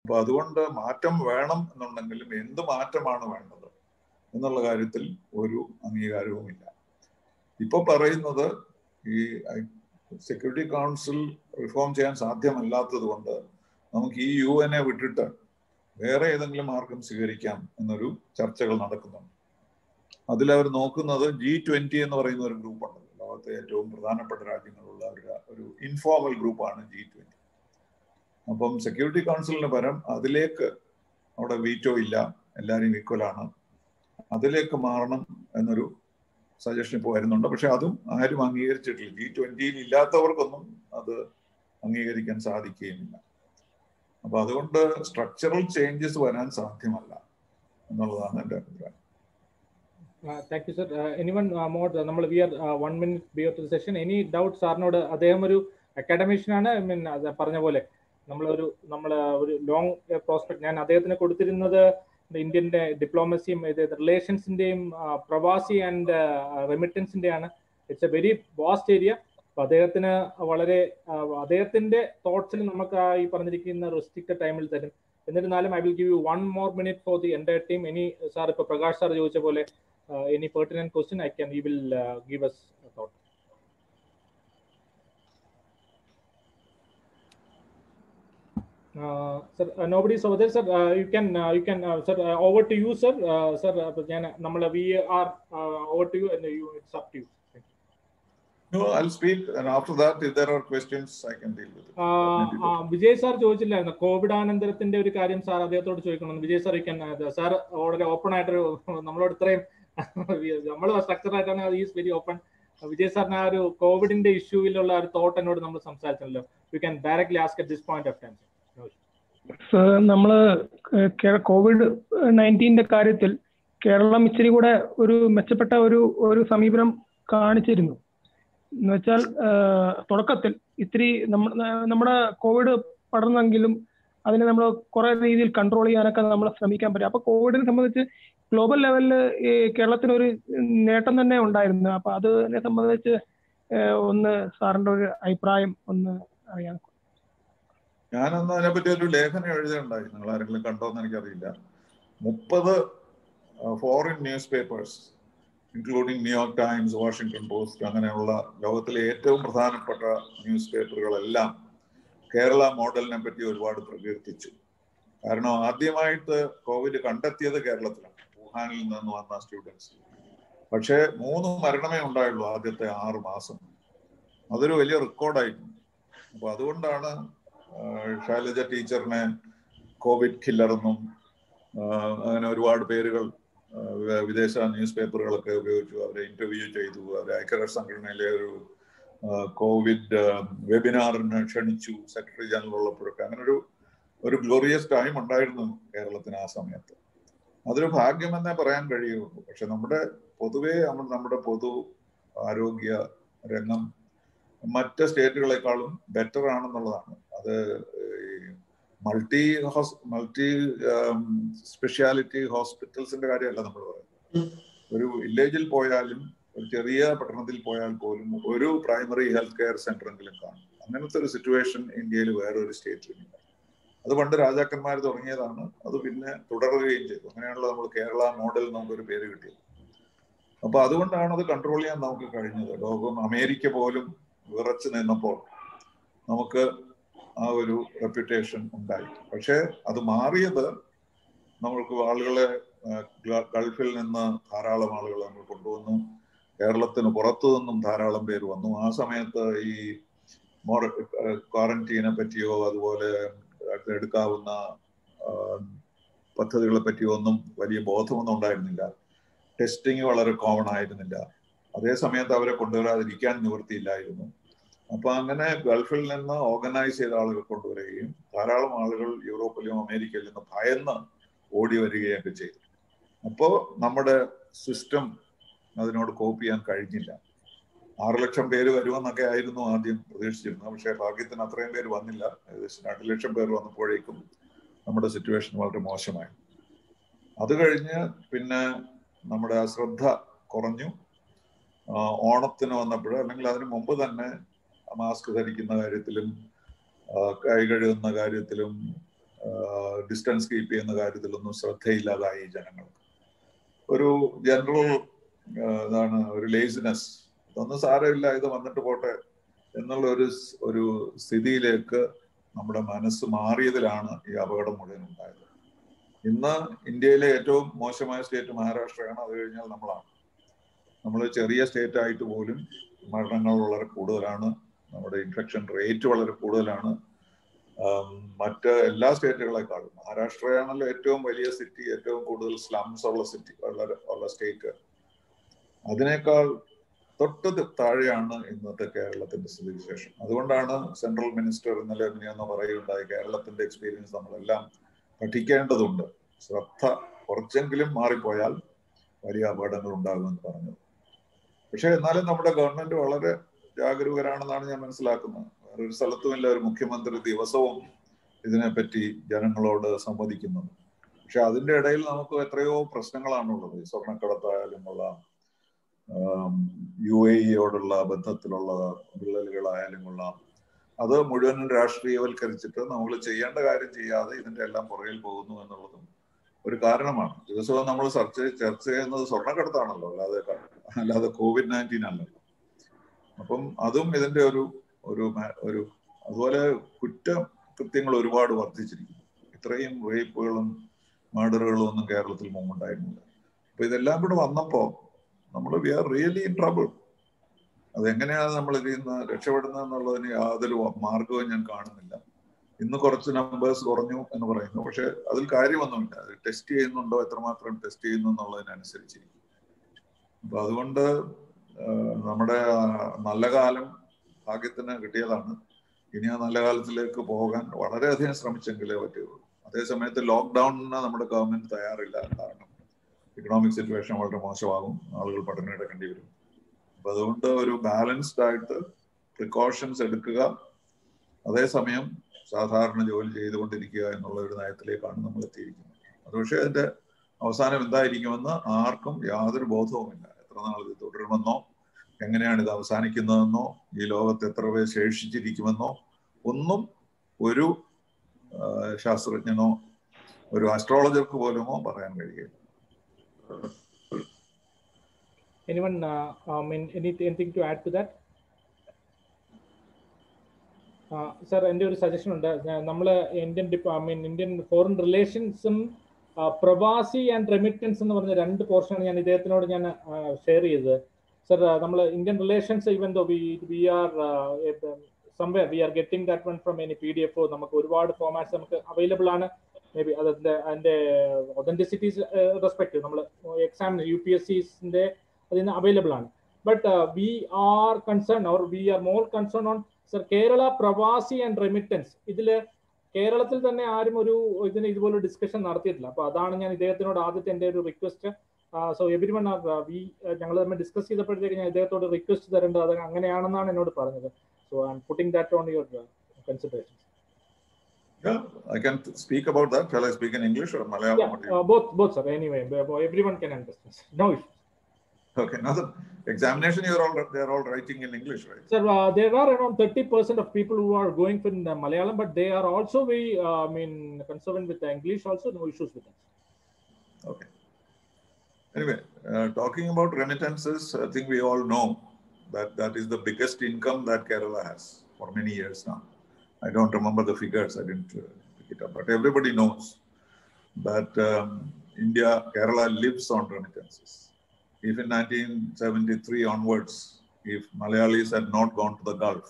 അപ്പോൾ അതുകൊണ്ട് മാറ്റം വേണം എന്നുണ്ടെങ്കിലും എന്ത് മാറ്റമാണ് വേണ്ടത് എന്നുള്ള കാര്യത്തിൽ ഒരു അംഗീകാരവുമില്ല. ഇപ്പൊ പറയുന്നത് ഈ സെക്യൂരിറ്റി കൗൺസിൽ റിഫോം ചെയ്യാൻ സാധ്യമല്ലാത്തത് കൊണ്ട് നമുക്ക് ഈ UN വിട്ടിട്ട് വേറെ ഏതെങ്കിലും മാർഗം സ്വീകരിക്കാം എന്നൊരു ചർച്ചകൾ നടക്കുന്നുണ്ട്. അതിലവർ നോക്കുന്നത് G20 എന്ന് പറയുന്ന ഒരു ഗ്രൂപ്പുണ്ട്. ലോകത്തെ ഏറ്റവും പ്രധാനപ്പെട്ട രാജ്യങ്ങളുള്ള ഒരു ഇൻഫോർമൽ ഗ്രൂപ്പാണ് G20. അപ്പം സെക്യൂരിറ്റി കൗൺസിലിന് പകരം അതിലേക്ക് അവിടെ വീറ്റോ ഇല്ല, എല്ലാവരും ഈക്വലാണ്, അതിലേക്ക് മാറണം എന്നൊരു സജഷൻ ഇപ്പോൾ വരുന്നുണ്ട്. പക്ഷെ അതും ആരും അംഗീകരിച്ചിട്ടില്ല. G20 ഇല്ലാത്തവർക്കൊന്നും അത് അംഗീകരിക്കാൻ സാധിക്കുകയുമില്ല. അപ്പൊ അതുകൊണ്ട് സ്ട്രക്ചറൽ ചേഞ്ചസ് വരാൻ സാധ്യമല്ല എന്നുള്ളതാണ് എൻ്റെ അഭിപ്രായം. Thank you sir. Anyone more? നമ്മൾ we are 1 minute before to session. Any doubt സാറിനോട്? അദ്ദേഹം ഒരു അക്കാഡമിഷ്യനാണ്. മീൻ പറഞ്ഞ പോലെ നമ്മൾ ഒരു ലോങ് പ്രോസ്പെക്ട്, ഞാൻ അദ്ദേഹത്തിന് കൊടുത്തിരുന്നത് ഇന്ത്യൻ്റെ ഡിപ്ലോമസിയും റിലേഷൻസിൻ്റെയും പ്രവാസി ആൻഡ് റെമിറ്റൻസിൻ്റെയാണ്. It's a very vast area. അപ്പോൾ അദ്ദേഹത്തിന് വളരെ അദ്ദേഹത്തിൻ്റെ തോട്ട്സിൽ നമുക്ക് ഈ പറഞ്ഞിരിക്കുന്ന റെസ്ട്രിക്റ്റഡ് ടൈമിൽ തരും. എന്നിരുന്നാലും I will give you 1 more minute for the entire team. ഇനി സാർ ഇപ്പോൾ പ്രകാശ് സാർ ചോദിച്ച പോലെ any pertinent question he will give us a thought. Sir, nobody is over there, sir. You can sir, over to you, sir. Sir, we are over to you, and it's up to you. No, I'll speak, and after that, if there are questions, I can deal with it. Vijay sir ചോദിച്ചില്ലായിരുന്നു COVID ആനന്തരത്തിന്റെ ഒരു കാര്യം sir അദ്ദേഹത്തോട് ചോദിക്കണം. Vijay sir sir വളരെ open ആയിട്ട് നമ്മളോട് ഇത്രയും നമ്മൾ സ്ട്രക്ചർ ആയിട്ടാണ് ഈസ് വെരി ഓപ്പൺ. വിജയ് സാറിന് ആ ഒരു കോവിഡിന്റെ ഇഷ്യൂവിലുള്ള ഒരു തോട്ട് എന്നോട് നമ്മൾ സംസാരിച്ചല്ലോ. You can directly ask at this point of time. നമ്മള് COVID-19 കാര്യത്തിൽ കേരളം ഇച്ചിരി കൂടെ ഒരു മെച്ചപ്പെട്ട ഒരു സമീപനം കാണിച്ചിരുന്നു. എന്ന് വെച്ചാൽ തുടക്കത്തിൽ ഇത്തിരി നമ്മുടെ കോവിഡ് പടർന്നെങ്കിലും അതിനെ നമ്മൾ കുറെ രീതിയിൽ കൺട്രോൾ ചെയ്യാനൊക്കെ നമ്മൾ ശ്രമിക്കാൻ പറ്റും. അപ്പൊ കോവിഡിനെ സംബന്ധിച്ച് ഗ്ലോബൽ ലെവലിൽ ഈ കേരളത്തിനൊരു നേട്ടം തന്നെ ഉണ്ടായിരുന്നു. അപ്പൊ അതിനെ സംബന്ധിച്ച് ഒന്ന് സാറിന്റെ ഒരു അഭിപ്രായം ഒന്ന് അറിയാം. ഞാനൊന്ന് അതിനെപ്പറ്റി ഒരു ലേഖനം എഴുതുകയുണ്ടായി. നിങ്ങൾ ആരെങ്കിലും കണ്ടോന്ന് എനിക്കറിയില്ല. 30 foreign news papers including New York times, Washington post, അങ്ങനെയുള്ള ലോകത്തിലെ ഏറ്റവും പ്രധാനപ്പെട്ട ന്യൂസ് പേപ്പറുകളെല്ലാം കേരള മോഡലിനെ പറ്റി ഒരുപാട് പ്രകീർത്തിച്ചു. കാരണം ആദ്യമായിട്ട് കോവിഡ് കണ്ടെത്തിയത് കേരളത്തിലാണ്, വുഹാനിൽ നിന്ന് വന്ന സ്റ്റുഡൻസ്. പക്ഷേ 3 മരണമേ ഉണ്ടായുള്ളൂ ആദ്യത്തെ 6 മാസം. അതൊരു വലിയ റെക്കോർഡായിരുന്നു. അപ്പൊ അതുകൊണ്ടാണ് ശൈലജ ടീച്ചറിനെ കോവിഡ് കില്ലറെന്നും അങ്ങനെ ഒരുപാട് പേരുകൾ വിദേശ ന്യൂസ് പേപ്പറുകളൊക്കെ ഉപയോഗിച്ചു. അവരെ ഇന്റർവ്യൂ ചെയ്തു. അവരെ ഐക്യരാഷ്ട്ര സംഘടനയിലെ ഒരു കോവിഡ് വെബിനാറിന് ക്ഷണിച്ചു, സെക്രട്ടറി ജനറൽ ഉള്ളപ്പോഴൊക്കെ. അങ്ങനെ ഒരു ഗ്ലോറിയസ് ടൈം ഉണ്ടായിരുന്നു കേരളത്തിന് ആ സമയത്ത്. അതൊരു ഭാഗ്യമെന്നേ പറയാൻ കഴിയുള്ളൂ. പക്ഷെ പൊതുവെ നമ്മുടെ പൊതു ആരോഗ്യ രംഗം മറ്റ് സ്റ്റേറ്റുകളെക്കാളും ബെറ്റർ ആണെന്നുള്ളതാണ്. അത് മൾട്ടി സ്പെഷ്യാലിറ്റി ഹോസ്പിറ്റൽസിന്റെ കാര്യമല്ല നമ്മൾ പറയുന്നത്. ഒരു വില്ലേജിൽ പോയാലും ഒരു ചെറിയ പട്ടണത്തിൽ പോയാൽ പോലും ഒരു പ്രൈമറി ഹെൽത്ത് കെയർ സെന്റർ എങ്കിലും കാണും. അങ്ങനത്തെ ഒരു സിറ്റുവേഷൻ ഇന്ത്യയിൽ വേറൊരു സ്റ്റേറ്റിലുമില്ല. അത് പണ്ട് രാജാക്കന്മാർ തുടങ്ങിയതാണ്. അത് പിന്നെ തുടരുകയും ചെയ്തു. അങ്ങനെയാണല്ലോ നമ്മൾ കേരള മോഡൽ നമുക്കൊരു പേര് കിട്ടിയത്. അപ്പൊ അതുകൊണ്ടാണ് അത് കൺട്രോൾ ചെയ്യാൻ നമുക്ക് കഴിഞ്ഞത്. ലോകം അമേരിക്ക പോലും വിറച്ചു നിന്നപ്പോൾ നമുക്ക് ആ ഒരു റെപ്യൂട്ടേഷൻ ഉണ്ടായി. പക്ഷെ അത് മാറിയത് നമ്മൾക്ക് ആളുകളെ ഗൾഫിൽ നിന്ന് ധാരാളം ആളുകളെ നമ്മൾ കൊണ്ടുവന്നു. കേരളത്തിന് പുറത്തു നിന്നും ധാരാളം പേര് വന്നു. ആ സമയത്ത് ഈ ക്വാറന്റീനെ പറ്റിയോ അതുപോലെ എടുക്കാവുന്ന പദ്ധതികളെ പറ്റിയോ ഒന്നും വലിയ ബോധമൊന്നും ഉണ്ടായിരുന്നില്ല. ടെസ്റ്റിങ് വളരെ കോമൺ ആയിരുന്നില്ല. അതേ സമയത്ത് അവരെ കൊണ്ടുവരാതിരിക്കാൻ നിവൃത്തിയില്ലായിരുന്നു. അപ്പൊ അങ്ങനെ ഗൾഫിൽ നിന്ന് ഓർഗനൈസ് ചെയ്ത ആളുകൾ കൊണ്ടുവരികയും ധാരാളം ആളുകൾ യൂറോപ്പിലും അമേരിക്കയിലും നിന്ന് ഭയന്ന് ഓടി വരികയൊക്കെ ചെയ്തു. അപ്പോൾ നമ്മുടെ സിസ്റ്റം അതിനോട് കോപ്പ് ചെയ്യാൻ കഴിഞ്ഞില്ല. 6 ലക്ഷം പേര് വരുമെന്നൊക്കെ ആയിരുന്നു ആദ്യം പ്രതീക്ഷിച്ചിരുന്നത്. പക്ഷേ ഭാഗ്യത്തിന് അത്രയും പേര് വന്നില്ല. ഏകദേശം 2 ലക്ഷം പേർ വന്നപ്പോഴേക്കും നമ്മുടെ സിറ്റുവേഷൻ വളരെ മോശമായി. അത് കഴിഞ്ഞ് പിന്നെ നമ്മുടെ ശ്രദ്ധ കുറഞ്ഞു. ഓണത്തിന് വന്നപ്പോൾ അല്ലെങ്കിൽ അതിന് മുമ്പ് തന്നെ മാസ്ക് ധരിക്കുന്ന കാര്യത്തിലും കൈ കഴുകുന്ന കാര്യത്തിലും ഡിസ്റ്റൻസ് കീപ്പ് ചെയ്യുന്ന കാര്യത്തിലൊന്നും ശ്രദ്ധയില്ലാതായി ജനങ്ങൾക്ക്. ഒരു ജനറൽ ഒരു ലേസിനെസ്, ഇതൊന്നും സാരമില്ല, ഇത് വന്നിട്ട് പോട്ടെ എന്നുള്ള ഒരു സ്ഥിതിയിലേക്ക് നമ്മുടെ മനസ്സ് മാറിയതിലാണ് ഈ അപകടം മുഴുവൻ ഉണ്ടായത്. ഇന്ന് ഇന്ത്യയിലെ ഏറ്റവും മോശമായ സ്റ്റേറ്റ് മഹാരാഷ്ട്രയാണ്. അത് കഴിഞ്ഞാൽ നമ്മളാണ്. നമ്മൾ ചെറിയ സ്റ്റേറ്റ് ആയിട്ട് പോലും മരണങ്ങൾ വളരെ കൂടുതലാണ്, നമ്മുടെ ഇൻഫെക്ഷൻ റേറ്റ് വളരെ കൂടുതലാണ് മറ്റ് എല്ലാ സ്റ്റേറ്റുകളെക്കാളും. മഹാരാഷ്ട്രയാണല്ലോ ഏറ്റവും വലിയ സിറ്റി, ഏറ്റവും കൂടുതൽ സ്ലംസ് ഉള്ള സിറ്റി ഉള്ള സ്റ്റേറ്റ്. അതിനേക്കാൾ തൊട്ട് താഴെയാണ് ഇന്നത്തെ കേരളത്തിന്റെ സ്ഥിതിവിശേഷം. അതുകൊണ്ടാണ് സെൻട്രൽ മിനിസ്റ്റർ ഇന്നലെ എന്ന് പറയുണ്ടായി, കേരളത്തിന്റെ എക്സ്പീരിയൻസ് നമ്മളെല്ലാം പഠിക്കേണ്ടതുണ്ട്, ശ്രദ്ധ കുറച്ചെങ്കിലും മാറിപ്പോയാൽ വലിയ അപകടങ്ങൾ ഉണ്ടാകുമെന്ന് പറഞ്ഞത്. പക്ഷെ എന്നാലും നമ്മുടെ ഗവൺമെന്റ് വളരെ ജാഗരൂകരാണെന്നാണ് ഞാൻ മനസ്സിലാക്കുന്നത്. വേറൊരു സ്ഥലത്തുമില്ല ഒരു മുഖ്യമന്ത്രി ദിവസവും ഇതിനെപ്പറ്റി ജനങ്ങളോട് സംവദിക്കുന്നത്. പക്ഷെ അതിന്റെ ഇടയിൽ നമുക്ക് എത്രയോ പ്രശ്നങ്ങളാണുള്ളത്. സ്വർണ്ണക്കടത്തായാലും ഉള്ള UAE-യോടുള്ള ബന്ധത്തിലുള്ള വിള്ളലുകളായാലും ഉള്ള അത് മുഴുവനും രാഷ്ട്രീയവൽക്കരിച്ചിട്ട് നമ്മൾ ചെയ്യേണ്ട കാര്യം ചെയ്യാതെ ഇതിന്റെ എല്ലാം പുറകിൽ പോകുന്നു എന്നുള്ളതും ഒരു കാരണമാണ്. ദിവസവും നമ്മൾ ചർച്ച ചെയ്യുന്നത് സ്വർണ്ണക്കടത്താണല്ലോ, അല്ലാതെ COVID-19 അല്ലല്ലോ. അപ്പം അതും ഇതിന്റെ ഒരു അതുപോലെ കുറ്റകൃത്യങ്ങൾ ഒരുപാട് വർദ്ധിച്ചിരിക്കുന്നു. ഇത്രയും റേപ്പുകളും മർഡറുകളും ഒന്നും കേരളത്തിൽ മുമ്പുണ്ടായിരുന്നില്ല. അപ്പൊ ഇതെല്ലാം കൂടെ വന്നപ്പോ we are really in trouble. അതെങ്ങനെയാണ് നമ്മൾ ഇതിൽ നിന്ന് രക്ഷപ്പെടുന്നത് എന്നുള്ളതിന് യാതൊരു മാർഗവും ഞാൻ കാണുന്നില്ല. ഇന്ന് കുറച്ച് നമ്പേഴ്സ് കുറഞ്ഞു എന്ന് പറയുന്നു, പക്ഷെ അതിൽ കാര്യമൊന്നുമില്ല. അത് ടെസ്റ്റ് ചെയ്യുന്നുണ്ടോ, എത്രമാത്രം ടെസ്റ്റ് ചെയ്യുന്നു എന്നുള്ളതിനനുസരിച്ചിരിക്കും. അപ്പൊ അതുകൊണ്ട് നമ്മുടെ നല്ല കാലം ഭാഗ്യത്തിന് കിട്ടിയതാണ്. ഇനി ആ നല്ല കാലത്തിലേക്ക് പോകാൻ വളരെയധികം ശ്രമിച്ചെങ്കിലേ പറ്റുള്ളൂ. അതേസമയത്ത് ലോക്ക്ഡൌണിന് നമ്മുടെ ഗവൺമെന്റ് തയ്യാറില്ല. കാരണം ഇക്കണോമിക് സിറ്റുവേഷൻ വളരെ മോശമാകും, ആളുകൾ പട്ടിണി കിടക്കേണ്ടി വരും. അപ്പൊ അതുകൊണ്ട് ഒരു ബാലൻസ്ഡ് ആയിട്ട് പ്രിക്കോഷൻസ് എടുക്കുക, അതേസമയം സാധാരണ ജോലി ചെയ്തുകൊണ്ടിരിക്കുക എന്നുള്ള ഒരു നയത്തിലേക്കാണ് നമ്മൾ എത്തിയിരിക്കുന്നത്. അത് പക്ഷേ അതിന്റെ അവസാനം എന്തായിരിക്കുമെന്ന് ആർക്കും യാതൊരു ബോധവുമില്ല. എത്ര നാൾ ഇത് തുടരുമെന്നോ, എങ്ങനെയാണ് ഇത് അവസാനിക്കുന്നതെന്നോ, ഈ ലോകത്ത് എത്ര പേർ ശേഷിച്ചിരിക്കുമെന്നോ ഒന്നും ഒരു ശാസ്ത്രജ്ഞനോ ഒരു ആസ്ട്രോളജർക്ക് പോലുമോ പറയാൻ കഴിയില്ല. Anyone, anything to add to that? Sir, എൻ്റെ ഒരു സജഷൻ ഉണ്ട്. നമ്മൾ ഇന്ത്യൻ ഫോറിൻ റിലേഷൻസും പ്രവാസി ആൻഡ് റെമിറ്റൻസ് എന്ന് പറഞ്ഞ രണ്ട് പോർഷനാണ് ഞാൻ ഇദ്ദേഹത്തിനോട് ഷെയർ ചെയ്തത്. സർ, നമ്മൾ Indian relations even though we are somewhere we are getting that one from any PDF. നമുക്ക് ഒരുപാട് ഫോമാറ്റ്സ് നമുക്ക് അവൈലബിൾ ആണ്. മേ ബി അതിൻ്റെ ഒതന്റിസിറ്റീസ് റെസ്പെക്ട് നമ്മൾ എക്സാമിന് UPSCന്റെ അതിൽ നിന്ന് അവൈലബിൾ ആണ്. But we are concern or we are more concern on sir Kerala Pravasi and remittance. ഇതിൽ കേരളത്തിൽ തന്നെ ആരും ഇതിന് ഇതുപോലെ ഡിസ്കഷൻ നടത്തിയിട്ടില്ല. അപ്പോൾ അതാണ് ഞാൻ ഇദ്ദേഹത്തിനോട് ആദ്യത്തെ എൻ്റെ ഒരു റിക്വസ്റ്റ്. സോ എവരി വൺ ഞങ്ങൾ തമ്മിൽ ഡിസ്കസ് ചെയ്തപ്പോഴത്തേക്ക് ഞാൻ ഇദ്ദേഹത്തോട് റിക്വസ്റ്റ് തരേണ്ടത് അത് അങ്ങനെയാണെന്നാണ് എന്നോട് പറഞ്ഞത്. So I M putting that on your consideration. Yeah, I can speak about that. Shall I speak in English or Malayalam? Yeah, both, sir. Anyway, everyone can understand. No issue. Okay. Now the examination, they're all writing in English, right? Sir, there are around 30% of people who are going for Malayalam, but they are also very, concerned with the English. Also, no issues with that. Okay. Anyway, talking about remittances, I think we all know that is the biggest income that Kerala has for many years now. I don't remember the figures, I didn't pick it up, but everybody knows that Kerala lives on remittances. If in 1973 onwards, if Malayalis had not gone to the Gulf,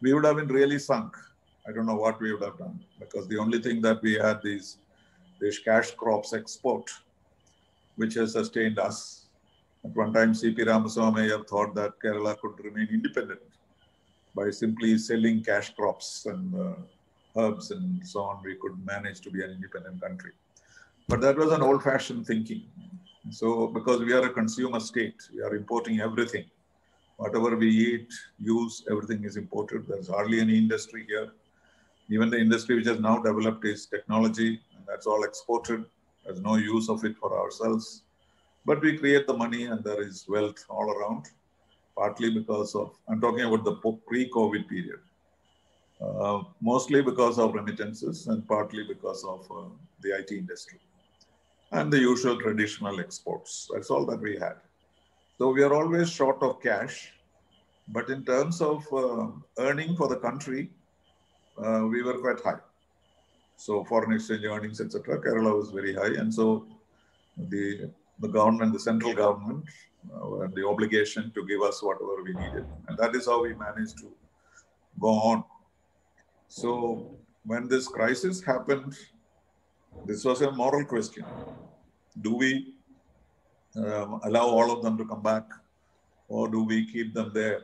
we would have been really sunk. I don't know what we would have done, because the only thing that we had is this cash crops export, which has sustained us. At one time, C.P. Ramaswamy thought that Kerala could remain independent by simply selling cash crops and herbs and so on. We could manage to be an independent country. But that was an old-fashioned thinking. So, because we are a consumer state, we are importing everything. Whatever we eat, use, everything is imported. There's hardly any industry here. Even the industry which has now developed is technology, and that's all exported. There's no use of it for ourselves. But we create the money and there is wealth all around, partly because of, I'm talking about the pre-COVID period. mostly because of remittances and partly because of the IT industry and the usual traditional exports. That's all that we had. So we are always short of cash, but in terms of earning for the country, we were quite high. So foreign exchange earnings, etc., Kerala was very high. And so the government, the central government, had the obligation to give us whatever we needed. And that is how we managed to go on. So when this crisis happened, this was a moral question. Do we allow all of them to come back, or do we keep them there,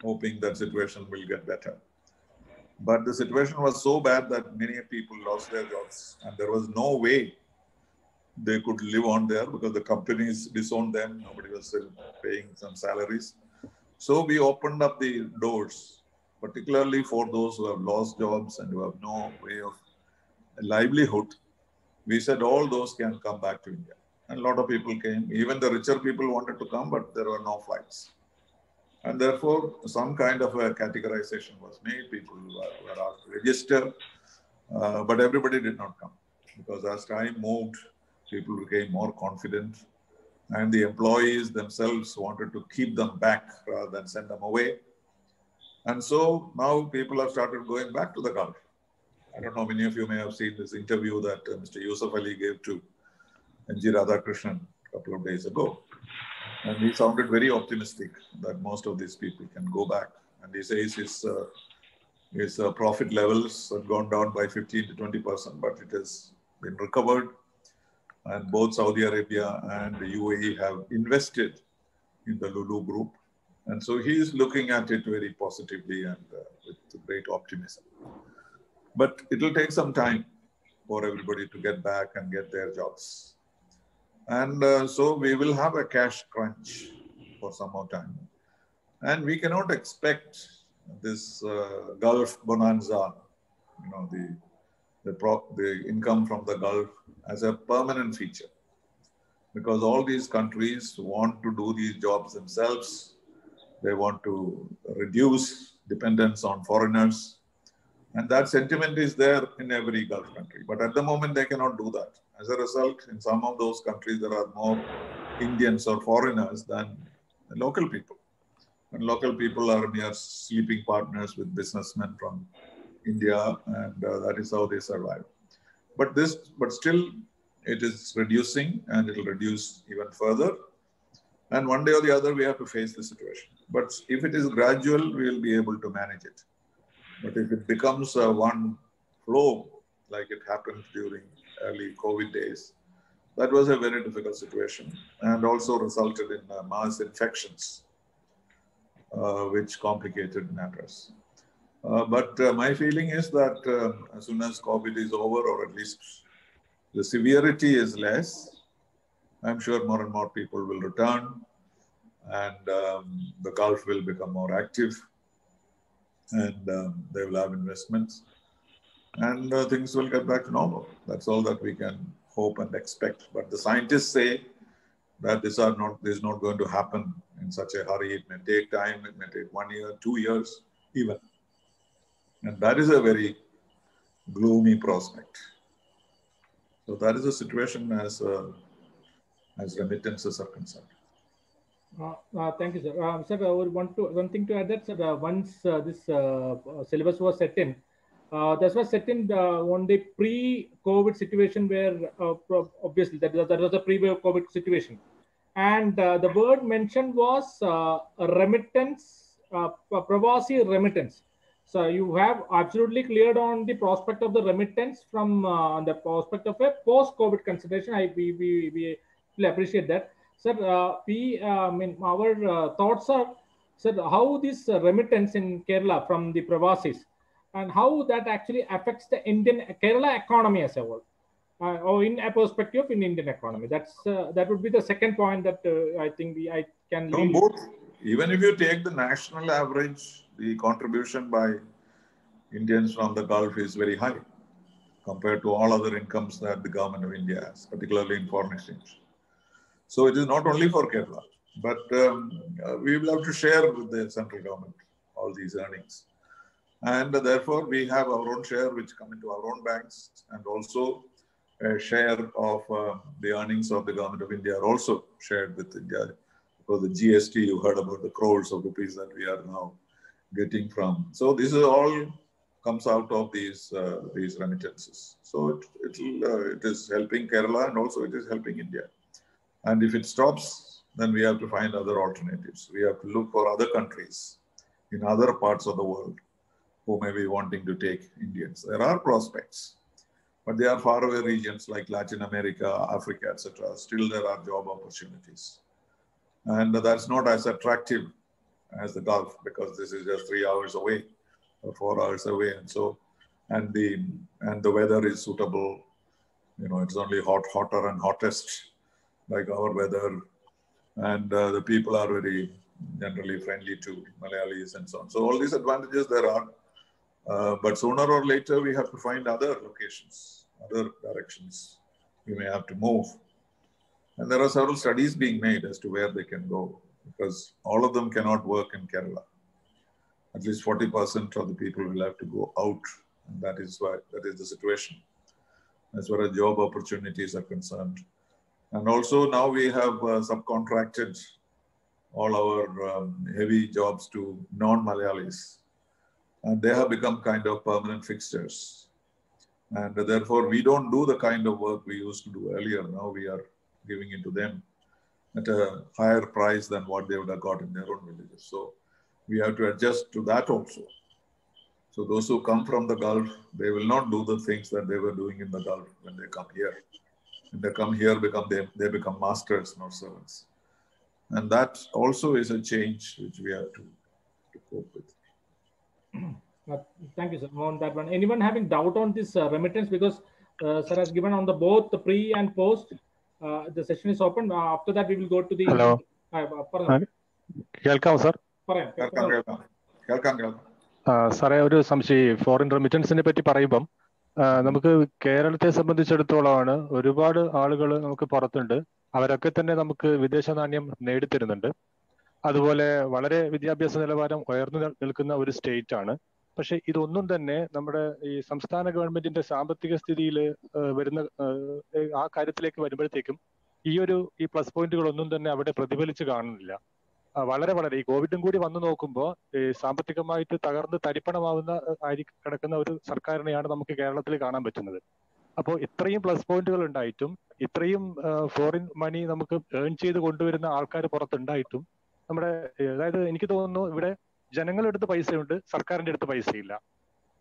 hoping that situation will get better? But the situation was so bad that many people lost their jobs, and there was no way they could live on there because the companies disowned them. Nobody was still paying some salaries. So we opened up the doors, particularly for those who have lost jobs and who have no way of livelihood. We said all those can come back to India. And a lot of people came. Even the richer people wanted to come, but there were no flights. And therefore, some kind of a categorization was made. People were asked to register, but everybody did not come. Because as time moved, people became more confident, and the employees themselves wanted to keep them back rather than send them away. And so now people have started going back to the Gulf. I don't know, many of you may have seen this interview that Mr. Yusuf Ali gave to N.G. Radhakrishnan a couple of days ago. And he sounded very optimistic that most of these people can go back. And he says his profit levels have gone down by 15 to 20%, but it has been recovered. And both Saudi Arabia and the UAE have invested in the Lulu Group. And so he is looking at it very positively and with great optimism. But it will take some time for everybody to get back and get their jobs. And so we will have a cash crunch for some more time. And we cannot expect this Gulf bonanza, you know, the income from the Gulf as a permanent feature. Because all these countries want to do these jobs themselves. They want to reduce dependence on foreigners. And that sentiment is there in every Gulf country. But at the moment, they cannot do that. As a result, in some of those countries, there are more Indians or foreigners than local people. And local people are mere sleeping partners with businessmen from India, and that is how they survive. But still, it is reducing, and it will reduce even further. And one day or the other, we have to face the situation. But if it is gradual, we will be able to manage it. But if it becomes one flow, like it happened during early COVID days, that was a very difficult situation and also resulted in mass infections, which complicated matters. But my feeling is that as soon as COVID is over, or at least the severity is less, I'm sure more and more people will return, and the Gulf will become more active, and they will have investments, and things will get back to normal. That's all that we can hope and expect. But the scientists say that this is not going to happen in such a hurry. It may take time. It may take 1 year, 2 years, even. And that is a very gloomy prospect. So that is the situation as remittances are concerned. Thank you, sir. Sir, one thing to add that, sir, once this syllabus was set in, this was set in on the pre-COVID situation where obviously that was a pre-COVID situation. And the word mentioned was remittance, Pravasi remittance. So you have absolutely cleared on the prospect of the remittance from the prospect of a post-COVID consideration. We appreciate that. Sir, our thoughts are, sir, how this remittance in Kerala from the Pravasis and how that actually affects the Indian Kerala economy as a whole, or in a perspective in Indian economy. That would be the second point that I think I can leave. Both. Even if you take the national average, the contribution by Indians from the Gulf is very high compared to all other incomes that the government of India has, particularly in foreign exchange. So it is not only for Kerala, but we will have to share with the central government all these earnings. And therefore, we have our own share which come into our own banks, and also a share of the earnings of the government of India are also shared with India. For the GST, you heard about the crores of rupees that we are now getting from. So this is all comes out of these remittances. So it is helping Kerala, and also it is helping India. And if it stops, then we have to find other alternatives. We have to look for other countries in other parts of the world who may be wanting to take Indians. There are prospects, but they are faraway regions like Latin America, Africa, etc. Still, there are job opportunities. And that's not as attractive as the Gulf, because this is just 3 hours away or 4 hours away. And so, and the weather is suitable. You know, it's only hotter and hottest, like our weather. And the people are very generally friendly to Malayalis and so on. So all these advantages there are. But sooner or later, we have to find other locations, other directions we may have to move. And there are several studies being made as to where they can go, because all of them cannot work in Kerala. At least 40% of the people will have to go out. And that is the situation as far as job opportunities are concerned. And also now we have subcontracted all our heavy jobs to non-Malayalis. And they have become kind of permanent fixtures. And therefore, we don't do the kind of work we used to do earlier. Now we are giving it to them at a higher price than what they would have got in their own villages. So we have to adjust to that also. So those who come from the Gulf, they will not do the things that they were doing in the Gulf when they come here. When they come here, they become masters, not servants. And that also is a change which we have to cope with. Thank you, sir, on that one. Anyone having doubt on this remittance? Because sir has given on the both the pre and post. The session is open. After that, we will go to the. Hello. Kelkam, sir. സാറേ, ഒരു സംശയം, foreign റെമിറ്റൻസിനെ പറ്റി പറയുമ്പം നമുക്ക് കേരളത്തെ സംബന്ധിച്ചിടത്തോളമാണ് ഒരുപാട് ആളുകൾ നമുക്ക് പുറത്തുണ്ട്. അവരൊക്കെ തന്നെ നമുക്ക് വിദേശ നാണ്യം നേടിത്തരുന്നുണ്ട്. അതുപോലെ വളരെ വിദ്യാഭ്യാസ നിലവാരം ഉയർന്നു നിൽക്കുന്ന ഒരു സ്റ്റേറ്റ് ആണ്. പക്ഷെ ഇതൊന്നും തന്നെ നമ്മുടെ ഈ സംസ്ഥാന ഗവൺമെന്റിന്റെ സാമ്പത്തിക സ്ഥിതിയിൽ വരുന്ന ആ കാര്യത്തിലേക്ക് വരുമ്പോഴത്തേക്കും ഈ പ്ലസ് പോയിന്റുകളൊന്നും തന്നെ അവിടെ പ്രതിഫലിച്ച് കാണുന്നില്ല. വളരെ ഈ കോവിഡും കൂടി വന്നു നോക്കുമ്പോൾ സാമ്പത്തികമായിട്ട് തകർന്ന് തരിപ്പണമാവുന്ന കിടക്കുന്ന ഒരു സർക്കാരിനെയാണ് നമുക്ക് കേരളത്തിൽ കാണാൻ പറ്റുന്നത്. അപ്പോൾ ഇത്രയും പ്ലസ് പോയിന്റുകൾ ഉണ്ടായിട്ടും, ഇത്രയും ഫോറിൻ മണി നമുക്ക് ഏൺ ചെയ്ത് കൊണ്ടുവരുന്ന ആൾക്കാർ പുറത്തുണ്ടായിട്ടും നമ്മുടെ, അതായത് എനിക്ക് തോന്നുന്നു ഇവിടെ ജനങ്ങളുടെ അടുത്ത് പൈസയുണ്ട്, സർക്കാരിന്റെ അടുത്ത് പൈസയില്ല.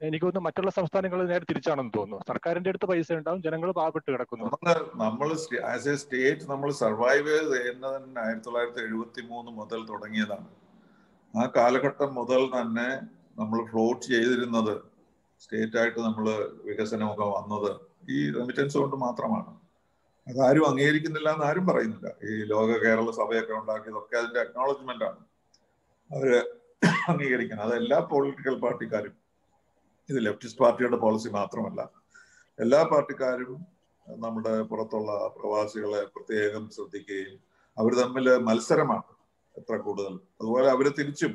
എനിക്ക് തോന്നുന്നു മറ്റുള്ള സംസ്ഥാനങ്ങൾ നേരെ തിരിച്ചാണെന്ന് തോന്നുന്നു. സർക്കാരിന്റെ അടുത്ത് പൈസ ഉണ്ടാവും, ജനങ്ങൾ പാവപ്പെട്ട് കിടക്കുന്നു. നമ്മൾ ആസ് എ സ്റ്റേറ്റ് നമ്മൾ സർവൈവ് ചെയ്യുന്നത് 1973 മുതൽ തുടങ്ങിയതാണ്. ആ കാലഘട്ടം മുതൽ തന്നെ നമ്മൾ ഫ്ലോട്ട് ചെയ്തിരുന്നത്, സ്റ്റേറ്റ് ആയിട്ട് നമ്മൾ വികസനമൊക്കെ വന്നത് ഈ റെമിറ്റൻസ് കൊണ്ട് മാത്രമാണ്. അതാരും അംഗീകരിക്കുന്നില്ല എന്ന് ആരും പറയുന്നില്ല. ഈ ലോക കേരള സഭയൊക്കെ ഉണ്ടാക്കിയതൊക്കെ അതിന്റെ അക്നോളജ്മെന്റ് ആണ്. അവര് അംഗീകരിക്കണം. അത് എല്ലാ പൊളിറ്റിക്കൽ പാർട്ടിക്കാരും, ഇത് ലെഫ്റ്റിസ്റ്റ് പാർട്ടിയുടെ പോളിസി മാത്രമല്ല, എല്ലാ പാർട്ടിക്കാരും നമ്മുടെ പുറത്തുള്ള പ്രവാസികളെ പ്രത്യേകം ശ്രദ്ധിക്കുകയും അവർ തമ്മിൽ മത്സരമാണ് എത്ര കൂടുതൽ. അതുപോലെ അവര് തിരിച്ചും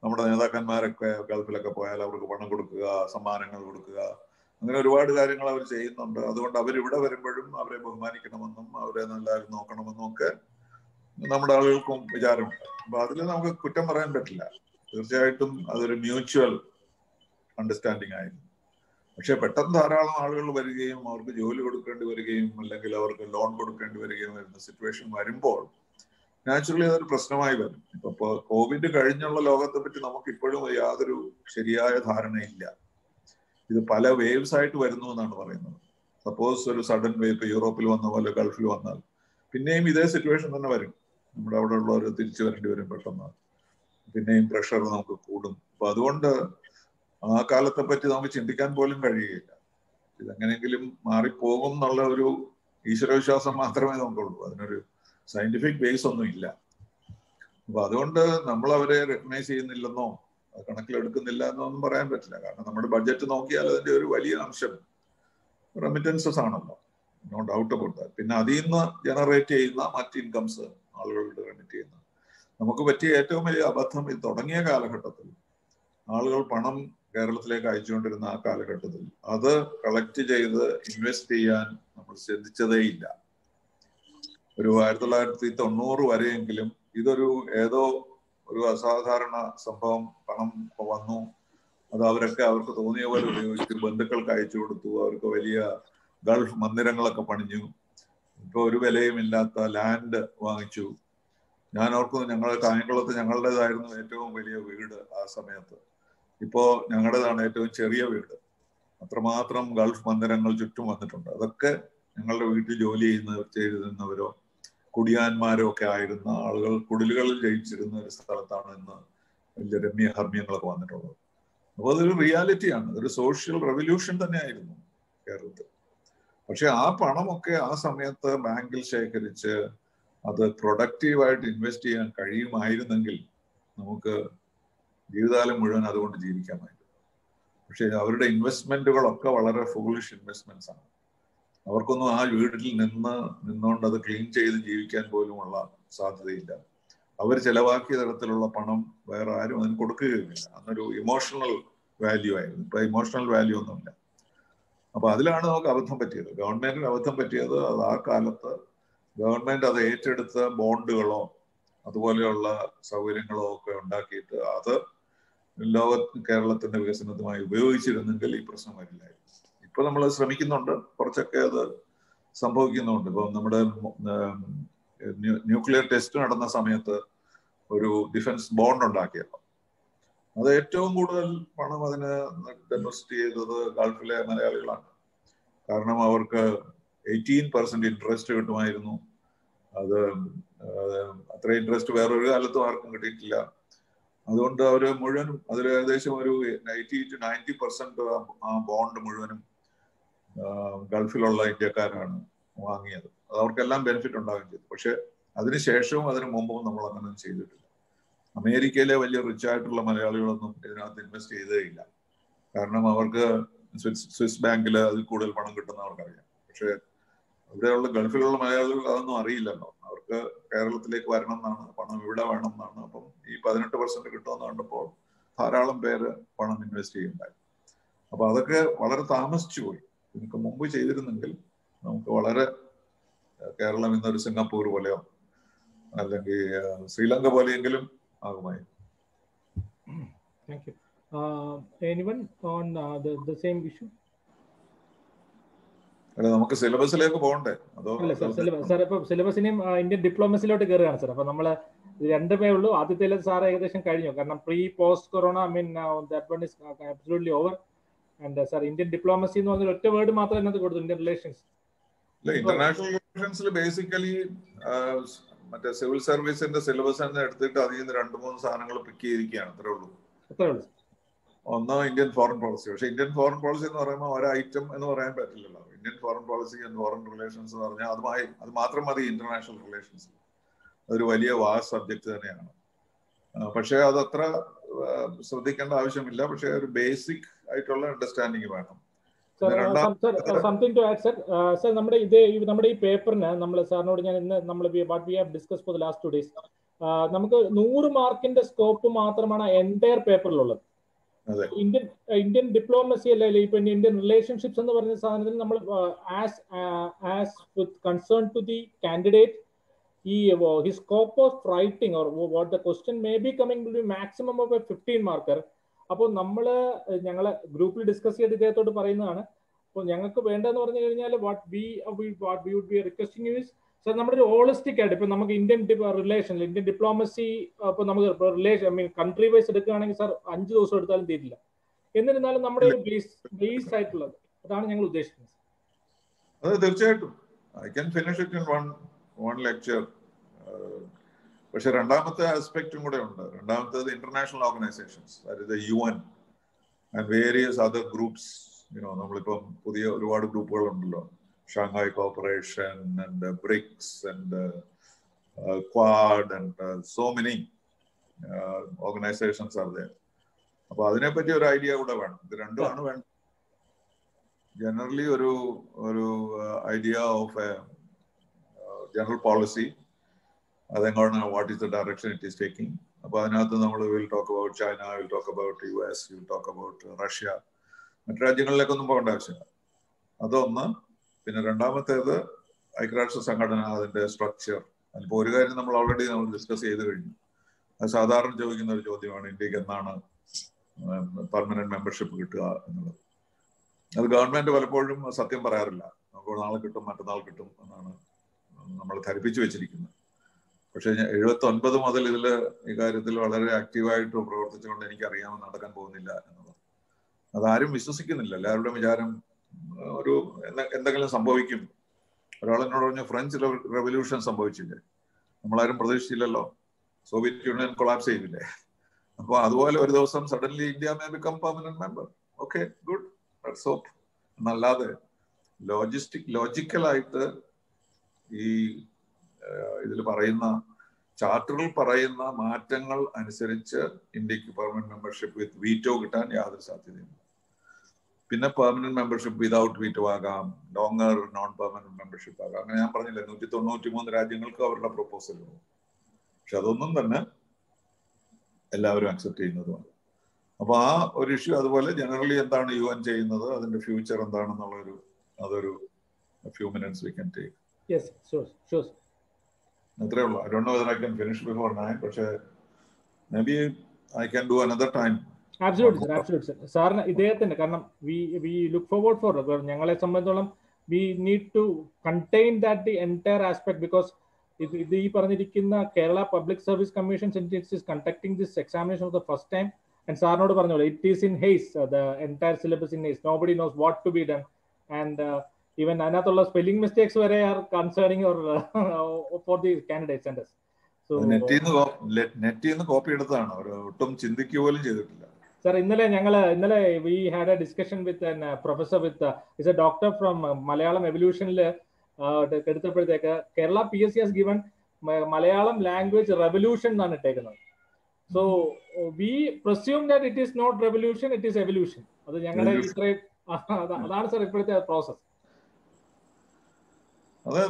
നമ്മുടെ നേതാക്കന്മാരൊക്കെ ഗൾഫിലൊക്കെ പോയാൽ അവർക്ക് പണം കൊടുക്കുക, സമ്മാനങ്ങൾ കൊടുക്കുക, അങ്ങനെ ഒരുപാട് കാര്യങ്ങൾ അവർ ചെയ്യുന്നുണ്ട്. അതുകൊണ്ട് അവരിവിടെ വരുമ്പോഴും അവരെ ബഹുമാനിക്കണമെന്നും അവരെ നല്ല നോക്കണമെന്നും ഒക്കെ നമ്മുടെ ആളുകൾക്കും വിചാരമുണ്ട്. അപ്പൊ അതിൽ നമുക്ക് കുറ്റം പറയാൻ പറ്റില്ല. തീർച്ചയായിട്ടും അതൊരു മ്യൂച്വൽ അണ്ടർസ്റ്റാൻഡിങ് ആയിരുന്നു. പക്ഷെ പെട്ടെന്ന് ധാരാളം ആളുകൾ വരികയും അവർക്ക് ജോലി കൊടുക്കേണ്ടി വരികയും അല്ലെങ്കിൽ അവർക്ക് ലോൺ കൊടുക്കേണ്ടി വരികയും വരുന്ന സിറ്റുവേഷൻ വരുമ്പോൾ നാച്ചുറലി അതൊരു പ്രശ്നമായി വരും. ഇപ്പൊ കോവിഡ് കഴിഞ്ഞുള്ള ലോകത്തെ പറ്റി നമുക്ക് ഇപ്പോഴും യാതൊരു ശരിയായ ധാരണയില്ല. ഇത് പല വേവ്സ് ആയിട്ട് വരുന്നു എന്നാണ് പറയുന്നത്. സപ്പോസ് ഒരു സഡൻ വേവ് യൂറോപ്പിൽ വന്ന പോലെ ഗൾഫിൽ വന്നാൽ പിന്നെയും ഇതേ സിറ്റുവേഷൻ തന്നെ വരും. നമ്മുടെ അവിടെ ഉള്ളവർ തിരിച്ചു വരേണ്ടി വരും പെട്ടെന്ന്. പിന്നെയും പ്രഷർ നമുക്ക് കൂടും. അപ്പൊ അതുകൊണ്ട് ആ കാലത്തെ പറ്റി നമുക്ക് ചിന്തിക്കാൻ പോലും കഴിയുകയില്ല. ഇതെങ്ങനെയെങ്കിലും മാറിപ്പോകും എന്നുള്ള ഒരു ഈശ്വരവിശ്വാസം മാത്രമേ നമുക്കുള്ളൂ. അതിനൊരു സയന്റിഫിക് ബേസ് ഒന്നും ഇല്ല. അപ്പൊ അതുകൊണ്ട് നമ്മൾ അവരെ റെക്കഗ്നൈസ് ചെയ്യുന്നില്ലെന്നോ കണക്കിലെടുക്കുന്നില്ല എന്നൊന്നും പറയാൻ പറ്റില്ല. കാരണം നമ്മുടെ ബഡ്ജറ്റ് നോക്കിയാൽ അതിന്റെ ഒരു വലിയ അംശം റെമിറ്റൻസസ് ആണല്ലോ, നോ ഡൗട്ട് അബൌട്ട് ദാറ്റ്. പിന്നെ അതിൽ നിന്ന് ജനറേറ്റ് ചെയ്യുന്ന മറ്റ് ഇൻകംസ് ആളുകളുടെ റെമിറ്റ് ചെയ്യുന്ന. നമുക്ക് പറ്റിയ ഏറ്റവും വലിയ അബദ്ധം ഇത് തുടങ്ങിയ കാലഘട്ടത്തിൽ ആളുകൾ പണം കേരളത്തിലേക്ക് അയച്ചുകൊണ്ടിരുന്ന ആ കാലഘട്ടത്തിൽ അത് കളക്ട് ചെയ്ത് ഇൻവെസ്റ്റ് ചെയ്യാൻ നമ്മൾ ശ്രദ്ധിച്ചതേയില്ല. ഒരു 1990 വരെയെങ്കിലും ഇതൊരു ഏതോ ഒരു അസാധാരണ സംഭവം, പണം വന്നു, അത് അവർക്ക് തോന്നിയ പോലെ ഉപയോഗിച്ചു, ബന്ധുക്കൾക്ക് അയച്ചു കൊടുത്തു, അവർക്ക് വലിയ ഗൾഫ് മന്ദിരങ്ങളൊക്കെ പണിഞ്ഞു, ഇപ്പൊ ഒരു വിലയുമില്ലാത്ത ലാൻഡ് വാങ്ങിച്ചു. ഞാൻ ഓർക്കുന്നു, കായംകുളത്ത് ഞങ്ങളുടേതായിരുന്നു ഏറ്റവും വലിയ വീട് ആ സമയത്ത്. ഇപ്പോ ഞങ്ങളുടേതാണ് ഏറ്റവും ചെറിയ വീട്. അത്രമാത്രം ഗൾഫ് മന്ദിരങ്ങൾ ചുറ്റും വന്നിട്ടുണ്ട്. അതൊക്കെ ഞങ്ങളുടെ വീട്ടിൽ ജോലി ചെയ്തിരുന്നവരോ കുടിയാന്മാരോ ഒക്കെ ആയിരുന്ന ആളുകൾ കുടിലുകളിൽ ജയിച്ചിരുന്ന ഒരു സ്ഥലത്താണ് ഇന്ന് വലിയ രമ്യ ഹർമ്മ്യങ്ങളൊക്കെ വന്നിട്ടുള്ളത്. അപ്പോൾ അതൊരു റിയാലിറ്റിയാണ്, അതൊരു സോഷ്യൽ റെവല്യൂഷൻ തന്നെയായിരുന്നു കേരളത്തിൽ. പക്ഷെ ആ പണമൊക്കെ ആ സമയത്ത് ബാങ്കിൽ ശേഖരിച്ച് അത് പ്രൊഡക്റ്റീവായിട്ട് ഇൻവെസ്റ്റ് ചെയ്യാൻ കഴിയുമായിരുന്നെങ്കിൽ നമുക്ക് ജീവിതകാലം മുഴുവൻ അതുകൊണ്ട് ജീവിക്കാമായിരുന്നു. പക്ഷെ അവരുടെ ഇൻവെസ്റ്റ്മെന്റുകളൊക്കെ വളരെ ഫൂളിഷ് ഇൻവെസ്റ്റ്മെന്റ്സ് ആണ്. അവർക്കൊന്നും ആ വീട്ടിൽ നിന്നുകൊണ്ട് അത് ക്ലീൻ ചെയ്ത് ജീവിക്കാൻ പോലുമുള്ള സാധ്യതയില്ല. അവർ ചെലവാക്കിയ തരത്തിലുള്ള പണം വേറെ ആരും അതിന് കൊടുക്കുകയുമില്ല. അന്നൊരു ഇമോഷണൽ വാല്യൂ ആയിരുന്നു. ഇപ്പൊ ഇമോഷണൽ വാല്യൂ ഒന്നുമില്ല. അപ്പൊ അതിലാണ് നമുക്ക് അബദ്ധം പറ്റിയത്. ഗവൺമെന്റിന് അബദ്ധം പറ്റിയത് അത് ആ കാലത്ത് ഗവൺമെന്റ് അത് ഏറ്റെടുത്ത ബോണ്ടുകളോ അതുപോലെയുള്ള സൗകര്യങ്ങളോ ഒക്കെ ഉണ്ടാക്കിയിട്ട് അത് കേരളത്തിന്റെ വികസനത്തിനായി ഉപയോഗിച്ചിരുന്നെങ്കിൽ ഈ പ്രശ്നം വരില്ലായിരുന്നു. ഇപ്പൊ നമ്മൾ ശ്രമിക്കുന്നുണ്ട്, കുറച്ചൊക്കെ അത് സംഭവിക്കുന്നുണ്ട്. ഇപ്പൊ നമ്മുടെ ന്യൂക്ലിയർ ടെസ്റ്റ് നടന്ന സമയത്ത് ഒരു ഡിഫൻസ് ബോണ്ട് ഉണ്ടാക്കിയപ്പോൾ അത് ഏറ്റവും കൂടുതൽ പണം അതിന് ഇൻവെസ്റ്റ് ചെയ്തത് ഗൾഫിലെ മലയാളികളാണ്. കാരണം അവർക്ക് 18% ഇൻട്രസ്റ്റ് കിട്ടുമായിരുന്നു. അത് അത്ര ഇൻട്രസ്റ്റ് വേറൊരു കാലത്തും ആർക്കും കിട്ടിയിട്ടില്ല. അതുകൊണ്ട് അവര് മുഴുവനും അതിൽ ഏകദേശം ഒരു 80 to 90% ആ ബോണ്ട് മുഴുവനും ഗൾഫിലുള്ള ഇന്ത്യക്കാരാണ് വാങ്ങിയത്. അത് അവർക്കെല്ലാം ബെനിഫിറ്റ് ഉണ്ടാവുകയും ചെയ്തു. പക്ഷെ അതിനുശേഷവും അതിനു മുമ്പും നമ്മൾ അങ്ങനെ ചെയ്തിട്ടില്ല. അമേരിക്കയിലെ വലിയ റിച്ച് ആയിട്ടുള്ള മലയാളികളൊന്നും ഇതിനകത്ത് ഇൻവെസ്റ്റ് ചെയ്തേയില്ല. കാരണം അവർക്ക് സ്വിസ് ബാങ്കിൽ അതിൽ കൂടുതൽ പണം കിട്ടുന്ന അവർക്കറിയാം. പക്ഷെ ഇവിടെയുള്ള ഗൾഫിലുള്ള മലയാളികൾ അതൊന്നും അറിയില്ലല്ലോ. അവർക്ക് കേരളത്തിലേക്ക് വരണം എന്നാണ്, പണം ഇവിടെ വേണം എന്നാണ്. അപ്പം ഈ 18% കിട്ടുമെന്ന് കണ്ടപ്പോൾ ധാരാളം പേര് പണം ഇൻവെസ്റ്റ് ചെയ്യുന്നുണ്ടായി. അപ്പൊ അതൊക്കെ വളരെ താമസിച്ചു പോയി. ഇതിനൊക്കെ മുമ്പ് ചെയ്തിരുന്നെങ്കിൽ നമുക്ക് വളരെ കേരളം ഇന്നൊരു സിംഗപ്പൂർ പോലെയോ അല്ലെങ്കിൽ Sri Lanka പോലെയെങ്കിലും ആകുമായി. Thank you. Anyone on the same issue? അല്ല, നമുക്ക് സിലബസിലേക്ക് പോകണ്ടേ? അതോ സാർ ഇപ്പൊ സിലബസിനെയും ഇന്ത്യൻ ഡിപ്ലോമസിയിലോട്ട് കയറുകയാണ് സാർ. അപ്പൊ നമ്മള് രണ്ടുപേ ഉള്ളൂ. ആദ്യത്തെ സാർ ഏകദേശം കഴിഞ്ഞു. കാരണം pre post corona that one is absolutely over. And sir Indian diplomacy എന്ന് പറഞ്ഞ ഒറ്റ വേർഡ് മാത്രമേ അതിനകത്ത് കൊടുത്തു, ഇന്ത്യൻ റിലേഷൻസ്. ഇന്റർനാഷണൽ റിലേഷൻസിൽ ബേസിക്കലി മറ്റേ സിവിൽ സർവീസിന്റെ സിലബസ് തന്നെ എടുത്തിട്ട് അതിൽ നിന്ന് 2-3 സാധനങ്ങൾ പിക്ക് ചെയ്തിരിക്കുകയാണ്. അത്രേ ഉള്ളൂ. ഒന്ന് ഇന്ത്യൻ ഫോറിൻ പോളിസി. പക്ഷെ ഇന്ത്യൻ ഫോറിൻ പോളിസി എന്ന് പറയുമ്പോൾ ഒരു ഐറ്റം എന്ന് പറയാൻ പറ്റില്ലല്ലോ. Indian foreign policy and foreign relations എന്ന് പറഞ്ഞാൽ അത് മാത്രം മതി ഇന്റർനാഷണൽ റിലേഷൻസ്. അതൊരു വലിയ വാസ്റ്റ് സബ്ജക്ട് തന്നെയാണ്. പക്ഷെ അതത്ര ശ്രദ്ധിക്കേണ്ട ആവശ്യമില്ല. പക്ഷെ ഒരു ബേസിക് ആയിട്ടുള്ള അണ്ടർസ്റ്റാൻഡിങ് വേണം. Something to add sir. Sir നമ്മുടെ ഈ പേപ്പറിന് നമ്മൾ സാറിനോട് ഞാൻ ഇന്ന് നമ്മൾ what we have discuss for the last 2 days നമുക്ക് 100 മാർക്കിന്റെ സ്കോപ്പ് മാത്രമാണ് എൻറ്റയർ പേപ്പറിലുള്ളത്. ഇന്ത്യൻ ഡിപ്ലോമസി അല്ലെ ഇപ്പൊ ഇന്ത്യൻ റിലേഷൻഷിപ്സ് എന്ന് പറയുന്ന സാധനത്തിൽ നമ്മൾ as with concern to the candidate his scope of writing or what the question may be coming will be maximum of a 15 marker. അപ്പോൾ ഞങ്ങളെ ഗ്രൂപ്പിൽ ഡിസ്കസ് ചെയ്ത് ഇദ്ദേഹത്തോട് പറയുന്നതാണ്. അപ്പോൾ ഞങ്ങൾക്ക് വേണ്ടതെന്ന് പറഞ്ഞു കഴിഞ്ഞാൽ what we would be requesting you is sir നമ്മുടെ ഒരു ഹോളിസ്റ്റിക് ആയിട്ട് ഇപ്പൊ നമുക്ക് ഇന്ത്യൻ റിലേഷൻ ഇന്ത്യൻ ഡിപ്ലോമസി ഇപ്പൊ നമുക്ക് റിലേഷൻ കൺട്രി വൈസ് എടുക്കുകയാണെങ്കിൽ സാർ 5 ദിവസം എടുത്താലും തീരില്ല. എന്നിരുന്നാലും നമ്മുടെ ഒരു ബേസ് ആയിട്ടുള്ളത് അതാണ് ഞങ്ങൾ ഉദ്ദേശിക്കുന്നത്. അത് തീർച്ചയായിട്ടും I can finish it in one lecture. പക്ഷെ രണ്ടാമത്തെ ആസ്പെക്റ്റും കൂടെ ഉണ്ട്. രണ്ടാമത്തേത് international organisations, that is the UN and various other groups. നമ്മളിപ്പം പുതിയ ഒരുപാട് ഗ്രൂപ്പുകൾ ഉണ്ടല്ലോ. Shanghai corporation and BRICS and quad and so many organisations R there. അപ്പൊ അതിനെപ്പറ്റി ഒരു ഐഡിയ കൂടെ വേണം. ഇത് രണ്ടുമാണ് വേണ്ടത്. ജനറലി ഒരു idea of A general policy, what is the direction it is taking, അപ്പോൾ അതിനകത്ത് നമ്മൾ will talk about China, will talk about US, will talk about Russia. മറ്റു രാജ്യങ്ങളിലേക്കൊന്നും പോകേണ്ട ആവശ്യമില്ല. അതൊന്ന്. പിന്നെ രണ്ടാമത്തേത് ഐക്യരാഷ്ട്ര സംഘടന, അതിന്റെ സ്ട്രക്ചർ. അതിപ്പോൾ ഒരു കാര്യം നമ്മൾ ഓൾറെഡി ഡിസ്കസ് ചെയ്ത് കഴിഞ്ഞു. അത് സാധാരണ ചോദിക്കുന്ന ഒരു ചോദ്യമാണ്, ഇന്ത്യക്ക് എന്നാണ് പെർമനന്റ് മെമ്പർഷിപ്പ് കിട്ടുക എന്നുള്ളത്. അത് ഗവൺമെന്റ് പലപ്പോഴും സത്യം പറയാറില്ല. നമുക്ക് നാളെ കിട്ടും, മറ്റന്നാൾ കിട്ടും എന്നാണ് നമ്മൾ ധരിപ്പിച്ചു വെച്ചിരിക്കുന്നത്. പക്ഷെ 79 മുതൽ ഈ കാര്യത്തിൽ വളരെ ആക്റ്റീവായിട്ട് പ്രവർത്തിച്ചുകൊണ്ട് എനിക്കറിയാമെന്ന് നടക്കാൻ പോകുന്നില്ല എന്നുള്ളത്. അതാരും വിശ്വസിക്കുന്നില്ല. എല്ലാവരുടെയും വിചാരം ഒരു എന്തെങ്കിലും സംഭവിക്കും. ഒരാൾ എന്നോട് പറഞ്ഞു, ഫ്രഞ്ച് റെവല്യൂഷൻ സംഭവിച്ചില്ലേ, നമ്മളാരും പ്രതീക്ഷിച്ചില്ലല്ലോ, സോവിയറ്റ് യൂണിയൻ കൊളാപ്സ് ചെയ്തില്ലേ. അപ്പൊ അതുപോലെ ഒരു ദിവസം suddenly India may become permanent member. Okay, good, let's hope. എന്നല്ലാതെ ലോജിക്കലായിട്ട് ഈ ഇതിൽ പറയുന്ന ചാർട്ടറിൽ പറയുന്ന മാറ്റങ്ങൾ അനുസരിച്ച് ഇന്ത്യക്ക് പെർമനന്റ് മെമ്പർഷിപ്പ് വിത്ത് വീറ്റോ കിട്ടാൻ യാതൊരു സാധ്യതയില്ല. പിന്നെ പെർമനന്റ് മെമ്പർഷിപ്പ് വിതൗട്ട് വീറ്റോ ആകാം, ലോങ്ങർ നോൺ പെർമനന്റ് മെമ്പർഷിപ്പ് ആകാം. അങ്ങനെ ഞാൻ പറഞ്ഞില്ല, 193 രാജ്യങ്ങൾക്ക് അവരുടെ പ്രൊപ്പോസലുണ്ട്. പക്ഷെ അതൊന്നും തന്നെ എല്ലാവരും അക്സെപ്റ്റ് ചെയ്യുന്നതുമാണ്. അപ്പൊ ആ ഒരു ഇഷ്യൂ. അതുപോലെ ജനറലി എന്താണ് UN ചെയ്യുന്നത്, അതിന്റെ ഫ്യൂച്ചർ എന്താണെന്നുള്ളൊരു അതൊരു few minutes we can take. Yes, sure sure. അത്രേ ഉള്ളൂ. I don't know whether I can finish before 9, പക്ഷേ maybe I can do another time. Absolutely, sir. Absolutely, sir. സാറിന് ഇദ്ദേഹത്തിന്റെ കാരണം we look forward for ഞങ്ങളെ സംബന്ധിച്ചോളം we need to contain that the entire aspect, because ഇത് ഈ പറഞ്ഞിരിക്കുന്ന Kerala public service commission is conducting this examination for the first time, and സാറിനോട് പറഞ്ഞോളൂ, it is in haste, the entire syllabus in haste, nobody knows what to be done, and even അതിനകത്തുള്ള spelling mistakes വരെ are concerning for the candidates and so നെറ്റിൽ നിന്ന് copy എടുത്തതാണ്, ഒട്ടും ചിന്തിക്കുക പോലും ചെയ്തിട്ടില്ല. സർ, ഇന്നലെ we had a discussion with professor with is a doctor from Malayalam എവല്യൂഷനിൽ എടുത്തപ്പോഴത്തേക്ക് Kerala PSC has given Malayalam language revolution എന്നാണ് ഇട്ടേക്കുന്നത്. So we presume that it is not revolution, it is evolution. അത് ഞങ്ങളുടെ ഇത്രയും അതാണ് സർ ഇപ്പോഴത്തെ പ്രോസസ്. അതെ,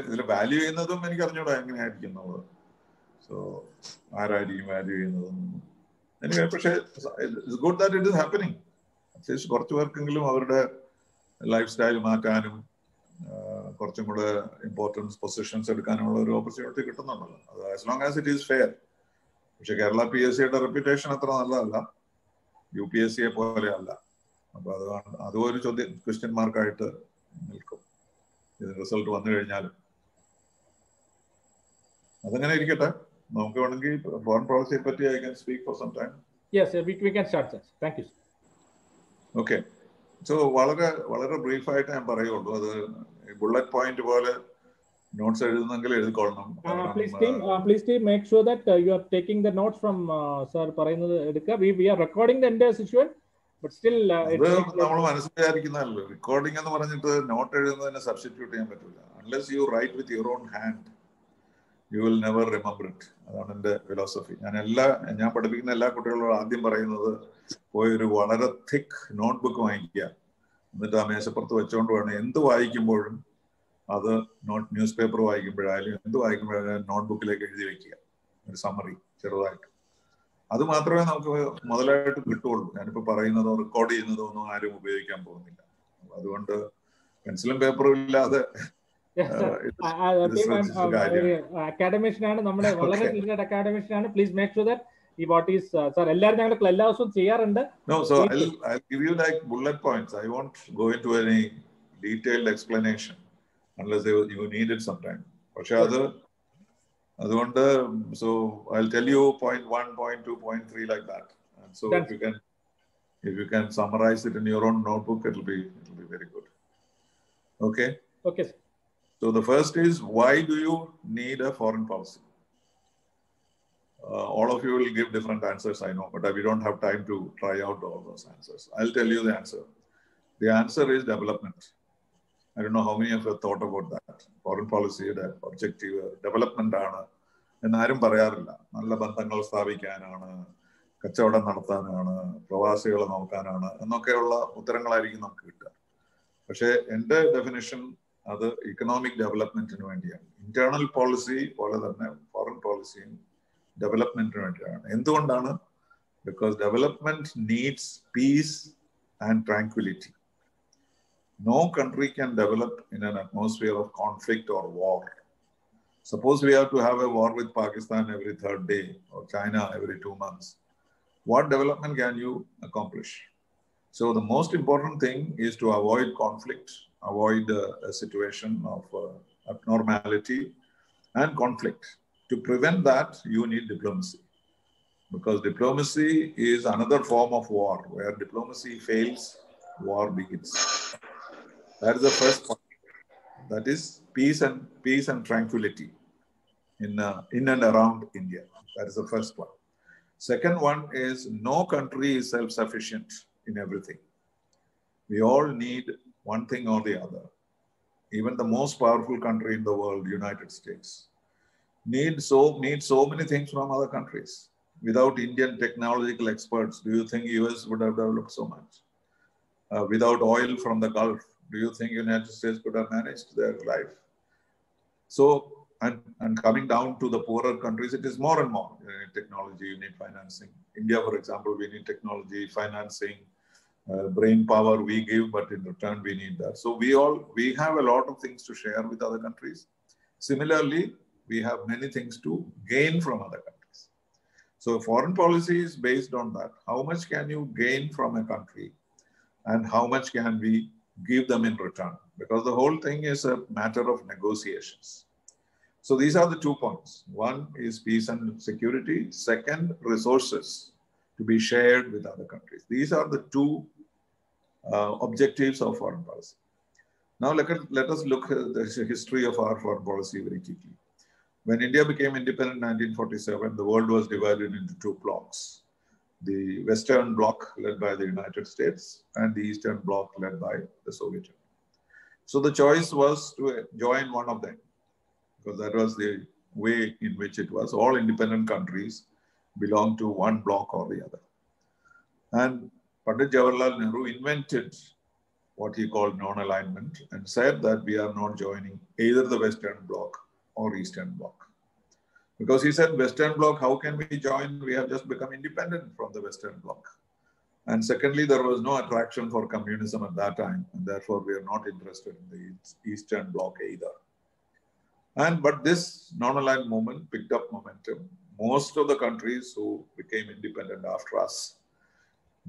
ഇതിൽ വാല്യൂ ചെയ്യുന്നതും എനിക്ക് അറിഞ്ഞൂടാ എങ്ങനെയായിരിക്കും എന്നുള്ളത്. സോ ആരായിരിക്കും വാല്യൂ ചെയ്യുന്നതും. പക്ഷേ it's good that it is happening. At least കുറച്ച് പേർക്കെങ്കിലും അവരുടെ ലൈഫ് സ്റ്റൈൽ മാറ്റാനും കുറച്ചും കൂടെ ഇമ്പോർട്ടൻസ് പൊസിഷൻസ് എടുക്കാനുള്ള ഒരു ഓപ്പർച്യൂണിറ്റി കിട്ടുന്നുണ്ടല്ലോ. അത് as long as it is fair. പക്ഷെ കേരള PSCയുടെ റെപ്യൂട്ടേഷൻ അത്ര നല്ലതല്ല, UPSC പോലെ അല്ല. അപ്പൊ അതും ഒരു ക്വസ്റ്റ്യൻ മാർക്കായിട്ട് നിൽക്കും ഇത് റിസൾട്ട് വന്നു കഴിഞ്ഞാലും. അതങ്ങനെ ഇരിക്കട്ടെ. നമുക്ക് വേണമെങ്കിൽ ഫോറിൻ പോളിസിയെ പറ്റി I can speak for some time. Yes, we can start, sir. Thank you. Okay. So വളരെ വളരെ ബ്രീഫായിട്ട് ഞാൻ പറയുള്ളൂ. അത് ബുള്ളറ്റ് പോയിന്റ് പോലെ notes എഴുതുന്നെങ്കിൽ എഴുതിക്കൊള്ളണം. Please team, make sure that you are taking the notes from sir പറയുന്നത് എടുക്കുക. We are recording the entire situation, but still നമ്മൾ മനസ്സിൽ വിചാരിക്കുന്നതല്ലോ. റെക്കോർഡിംഗ് എന്ന് പറഞ്ഞിട്ട് നോട്ട് എഴുതുന്നതിനെ സബ്സ്റ്റിറ്റ്യൂട്ട് ചെയ്യാൻ പറ്റില്ല. Unless you write with your own hand, you will never remember it. അതാണ് എൻ്റെ ഫിലോസഫി. ഞാൻ പഠിപ്പിക്കുന്ന എല്ലാ കുട്ടികളോടും ആദ്യം പറയുന്നത്, പോയൊരു വളരെ തിക്ക് നോട്ട് ബുക്ക് വാങ്ങിക്കുക. എന്നിട്ട് ആ മേശപ്പുറത്ത് വെച്ചുകൊണ്ട് വേണം എന്ത് വായിക്കുമ്പോഴും അത് ന്യൂസ് പേപ്പർ വായിക്കുമ്പോഴായാലും എന്ത് വായിക്കുമ്പോഴായാലും നോട്ട് ബുക്കിലേക്ക് എഴുതി വെക്കുക, ഒരു സമ്മറി ചെറുതായിട്ട്. അത് മാത്രമേ നമുക്ക് മുതലായിട്ട് കിട്ടുള്ളൂ. ഞാനിപ്പോൾ പറയുന്നതോ റെക്കോർഡ് ചെയ്യുന്നതോ ഒന്നും ആരും ഉപയോഗിക്കാൻ പോകുന്നില്ല. അതുകൊണ്ട് പെൻസിലും പേപ്പറും ഇല്ലാതെ അക്കാഡമിഷ്യനാണ്, നമ്മുടെ വളരെ സീനിയർ അക്കാഡമിഷ്യനാണ്. Please make sure that what is sir എല്ലാവരും ഞങ്ങൾ എല്ലാ ദിവസവും ചെയ്യാറുണ്ട്. No, so I'll give you like bullet points. I won't go into any detailed explanation unless you need it sometime. പക്ഷെ അതുകൊണ്ട് so I'll tell you point 1, point 2, point 3 like that. And so if you can summarize it in your own notebook, it'll be very good. Okay? Okay, sir. So the first is, why do you need a foreign policy? All of you will give different answers, I know, but we don't have time to try out all those answers. I'll tell you the answer. The answer is development. I don't know how many of you have thought about that. Foreign policy, the objective, development ആണ് എന്നാരും പറയാറില്ല. നല്ല ബന്ധങ്ങൾ സ്ഥാപിക്കാനാണ്, കച്ചവടം നടത്താനാണ്, പ്രവാസികളെ നോക്കാനാണ് എന്നൊക്കെയുള്ള ഉത്തരങ്ങളായിരിക്കും നമുക്ക് കിട്ടുക. പക്ഷേ എൻ്റെ ഡെഫിനിഷൻ അത് ഇക്കണോമിക് ഡെവലപ്മെന്റിന് വേണ്ടിയാണ്. ഇന്റേണൽ പോളിസി പോലെ തന്നെ ഫോറിൻ പോളിസിയും ഡെവലപ്മെന്റിന് വേണ്ടിയാണ്. എന്തുകൊണ്ടാണ്? Because development needs peace and tranquility. No country can develop in an atmosphere of conflict or war. Suppose we have to have a war with Pakistan every third day or China every 2 months. What development can you accomplish? So the most important thing is to avoid conflict, avoid a situation of abnormality and conflict. To prevent that, you need diplomacy. Because diplomacy is another form of war. Where diplomacy fails, war begins. That is the first point. That is peace and tranquility in and around India. That is the first one. Second one is no country is self-sufficient in everything. We all need one thing or the other. Even the most powerful country in the world, United States, needs so many things from other countries. Without Indian technological experts, do you think US would have developed so much? Without oil from the Gulf, do you think United States could have managed their life? So, and coming down to the poorer countries, it is more and more. You need technology, you need financing. India, for example, we need technology, financing, brain power we give, but in return we need that. So we have a lot of things to share with other countries. Similarly, we have many things to gain from other countries. So foreign policy is based on that. How much can you gain from a country and how much can we give them in return? Because the whole thing is a matter of negotiations. So these are the 2 points. One is peace and security. Second, resources to be shared with other countries. These are the 2 objectives of foreign policy. Now let us look at the history of our foreign policy very quickly. When India became independent in 1947, the world was divided into 2 blocks. The Western bloc led by the United States and the Eastern bloc led by the Soviet Union. So the choice was to join one of them, because that was the way in which it was. All independent countries belong to one bloc or the other. And Pandit Jawaharlal Nehru invented what he called non-alignment and said that we are not joining either the Western bloc or Eastern bloc. Because he said, Western bloc, how can we join? We have just become independent from the Western bloc. And secondly, there was no attraction for communism at that time. And therefore, we are not interested in the Eastern bloc either. But this non-aligned movement picked up momentum. Most of the countries who became independent after us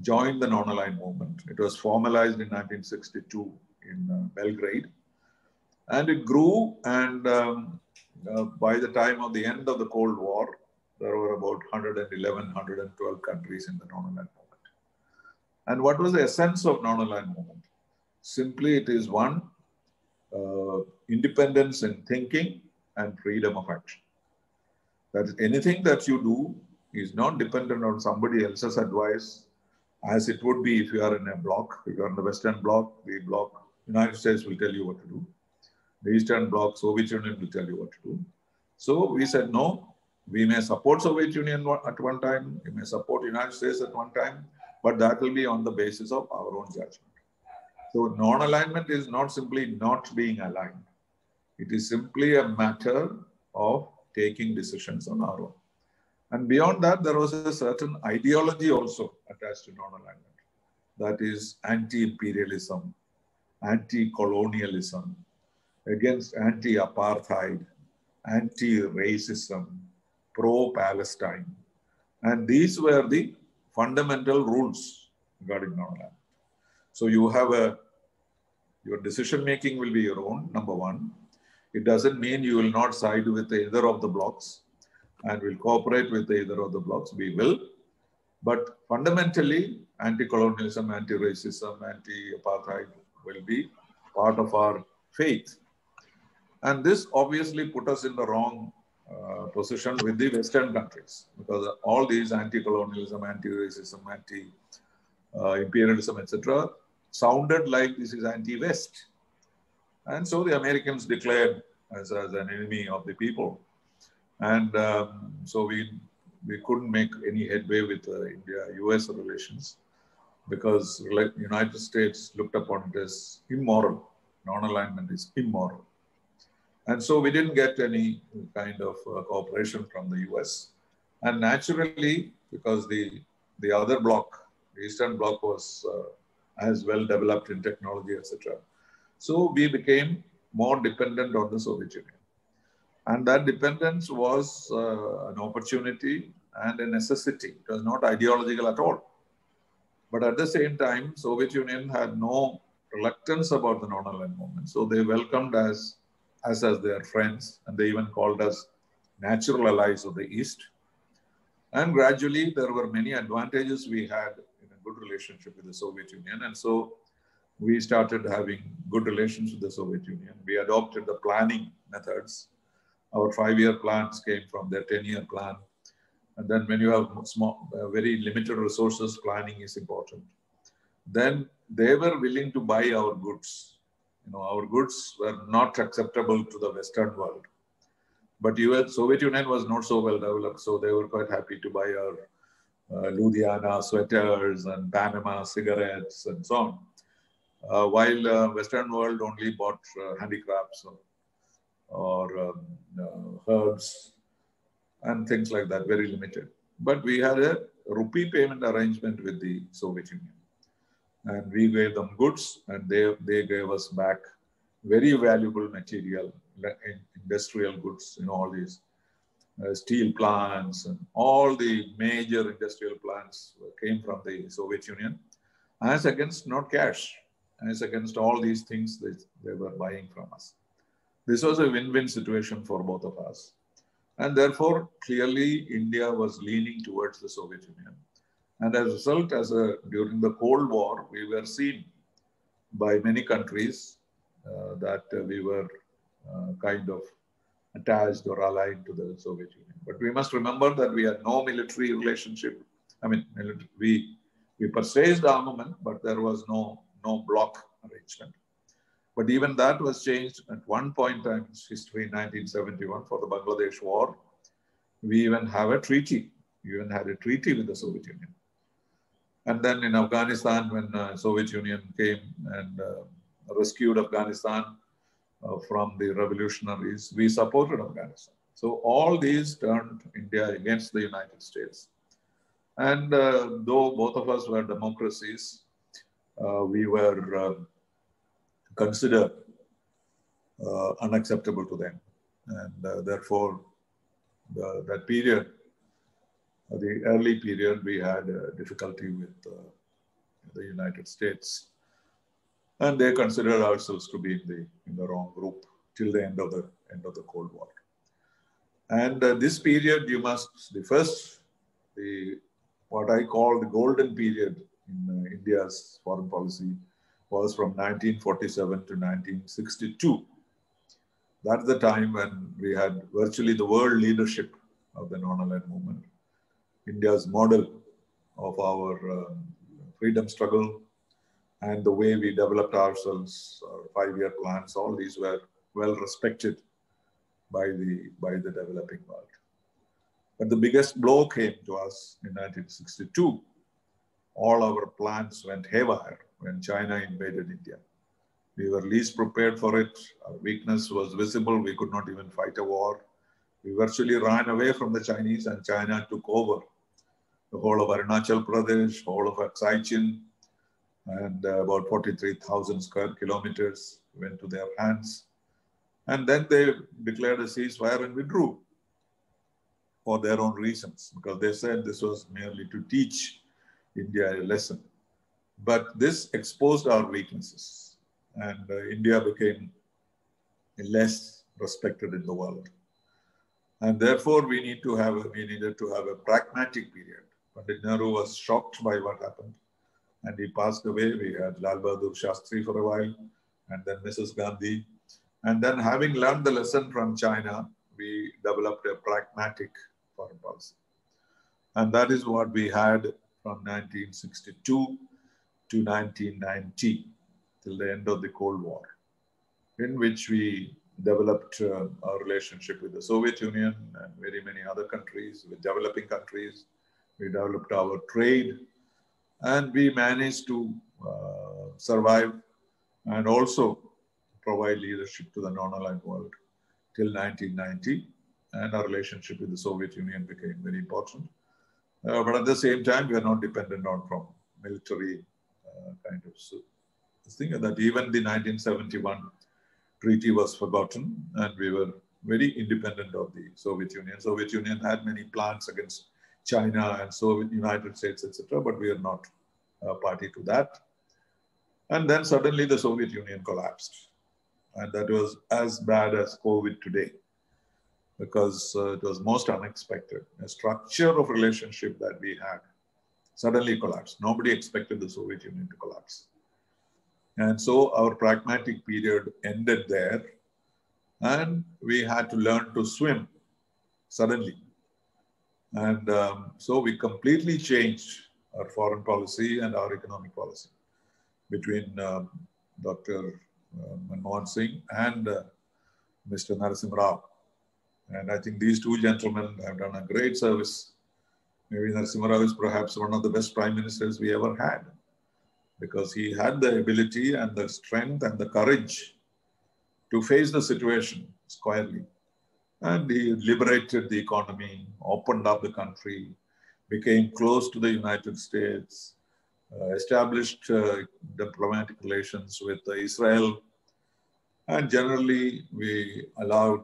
joined the non-aligned movement. It was formalized in 1962 in Belgrade. And it grew, and by the time of the end of the Cold War, there were about 111, 112 countries in the non-aligned movement. And what was the essence of non-aligned movement? Simply, it is one, independence in thinking and freedom of action. That is, anything that you do is not dependent on somebody else's advice, as it would be if you are in a bloc. If you are in the Western bloc, the bloc, United States will tell you what to do. The Eastern bloc, Soviet Union will tell you what to do. So we said, no, we may support Soviet Union at one time, we may support United States at one time, but that will be on the basis of our own judgment. So non-alignment is not simply not being aligned. It is simply a matter of taking decisions on our own. And beyond that, there was a certain ideology also attached to non-alignment. That is anti-imperialism, anti-colonialism, against anti-apartheid, anti-racism, pro-Palestine. And these were the fundamental rules regarding non-alignment. So you have your decision-making will be your own, number one. It doesn't mean you will not side with either of the blocs and will cooperate with either of the blocs. We will. But fundamentally, anti-colonialism, anti-racism, anti-apartheid will be part of our faith. And this obviously put us in the wrong position with the Western countries, because all these anti-colonialism, anti-racism, anti-imperialism, etc. sounded like this is anti-West. And so the Americans declared as an enemy of the people. And so we couldn't make any headway with India-US relations, because United States looked upon it as immoral. Non-alignment is immoral. And so we didn't get any kind of cooperation from the US. And naturally, because the other bloc, the Eastern Bloc, was as well developed in technology, etc. So we became more dependent on the Soviet Union. And that dependence was an opportunity and a necessity. It was not ideological at all. But at the same time, Soviet Union had no reluctance about the non-aligned movement. So they welcomed us as their friends, and they even called us natural allies of the East. And gradually, there were many advantages we had in a good relationship with the Soviet Union. And so we started having good relations with the Soviet Union. We adopted the planning methods. Our 5-year plans came from their 10-year plan. And then when you have small, very limited resources, planning is important. Then they were willing to buy our goods. You know, our goods were not acceptable to the Western world. But Soviet Union was not so well developed, so they were quite happy to buy our Ludhiana sweaters and Panama cigarettes and so on. While Western world only bought handicrafts or herbs and things like that, very limited. But we had a rupee payment arrangement with the Soviet Union. And we gave them goods, and they gave us back very valuable material, industrial goods, you know, all these steel plants and all the major industrial plants came from the Soviet Union, as against not cash, as against all these things that they were buying from us. This was a win-win situation for both of us. And therefore, clearly, India was leaning towards the Soviet Union. And as a result, during the Cold War, we were seen by many countries that we were kind of attached or aligned to the Soviet Union. But we must remember that we had no military relationship. I mean, we purchased armament, but there was no bloc arrangement. But even that was changed at one point in history, in 1971, for the Bangladesh War. We even have a treaty. We even had a treaty with the Soviet Union. And then in Afghanistan, when Soviet Union came and rescued Afghanistan from the revolutionaries, we supported Afghanistan. So all these turned India against the United States. And though both of us were democracies, we were considered unacceptable to them. And therefore, that period, the early period, we had difficulty with the United States. And they considered ourselves to be in the wrong group till the end of the Cold War. And this period, what I call the golden period in India's foreign policy was from 1947 to 1962. That's the time when we had virtually the world leadership of the non-aligned movement. India's model of our freedom struggle and the way we developed ourselves, our 5-year plans, all these were well respected by the developing world. But the biggest blow came to us in 1962. All our plans went haywire when China invaded India. We were least prepared for it. Our weakness was visible. We could not even fight a war. We virtually ran away from the Chinese, and China took over the whole of Arunachal Pradesh, whole of Aksai Chin, and about 43,000 square kilometers went to their hands. And then they declared a ceasefire and withdrew for their own reasons, because they said this was merely to teach India a lesson. But this exposed our weaknesses, and India became less respected in the world. And therefore, we needed to have a pragmatic period. Pandit Nehru was shocked by what happened, and he passed away. We had Lal Bahadur Shastri for a while, and then Mrs. Gandhi. And then, having learned the lesson from China, we developed a pragmatic foreign policy. And that is what we had from 1962 to 1990, till the end of the Cold War, in which we developed our relationship with the Soviet Union and very many other countries, with developing countries. We developed our trade, and we managed to survive and also provide leadership to the non-aligned world till 1990. and our relationship with the Soviet Union became very important. But at the same time, we are not dependent on from military kind of thing. That even the 1971 treaty was forgotten, and we were very independent of the Soviet Union. Soviet Union had many plans against China and Soviet United States, etc., but we are not a party to that. And then suddenly the Soviet Union collapsed. And that was as bad as COVID today, because it was most unexpected. A structure of relationship that we had suddenly collapsed. Nobody expected the Soviet Union to collapse. And so our pragmatic period ended there, and we had to learn to swim suddenly. And so we completely changed our foreign policy and our economic policy between Dr. Manmohan Singh and Mr. Narasimha Rao. And I think these two gentlemen have done a great service. Maybe Narasimha Rao is perhaps one of the best prime ministers we ever had, because he had the ability and the strength and the courage to face the situation squarely. And he liberated the economy, opened up the country, became close to the United States, established diplomatic relations with Israel, and generally we allowed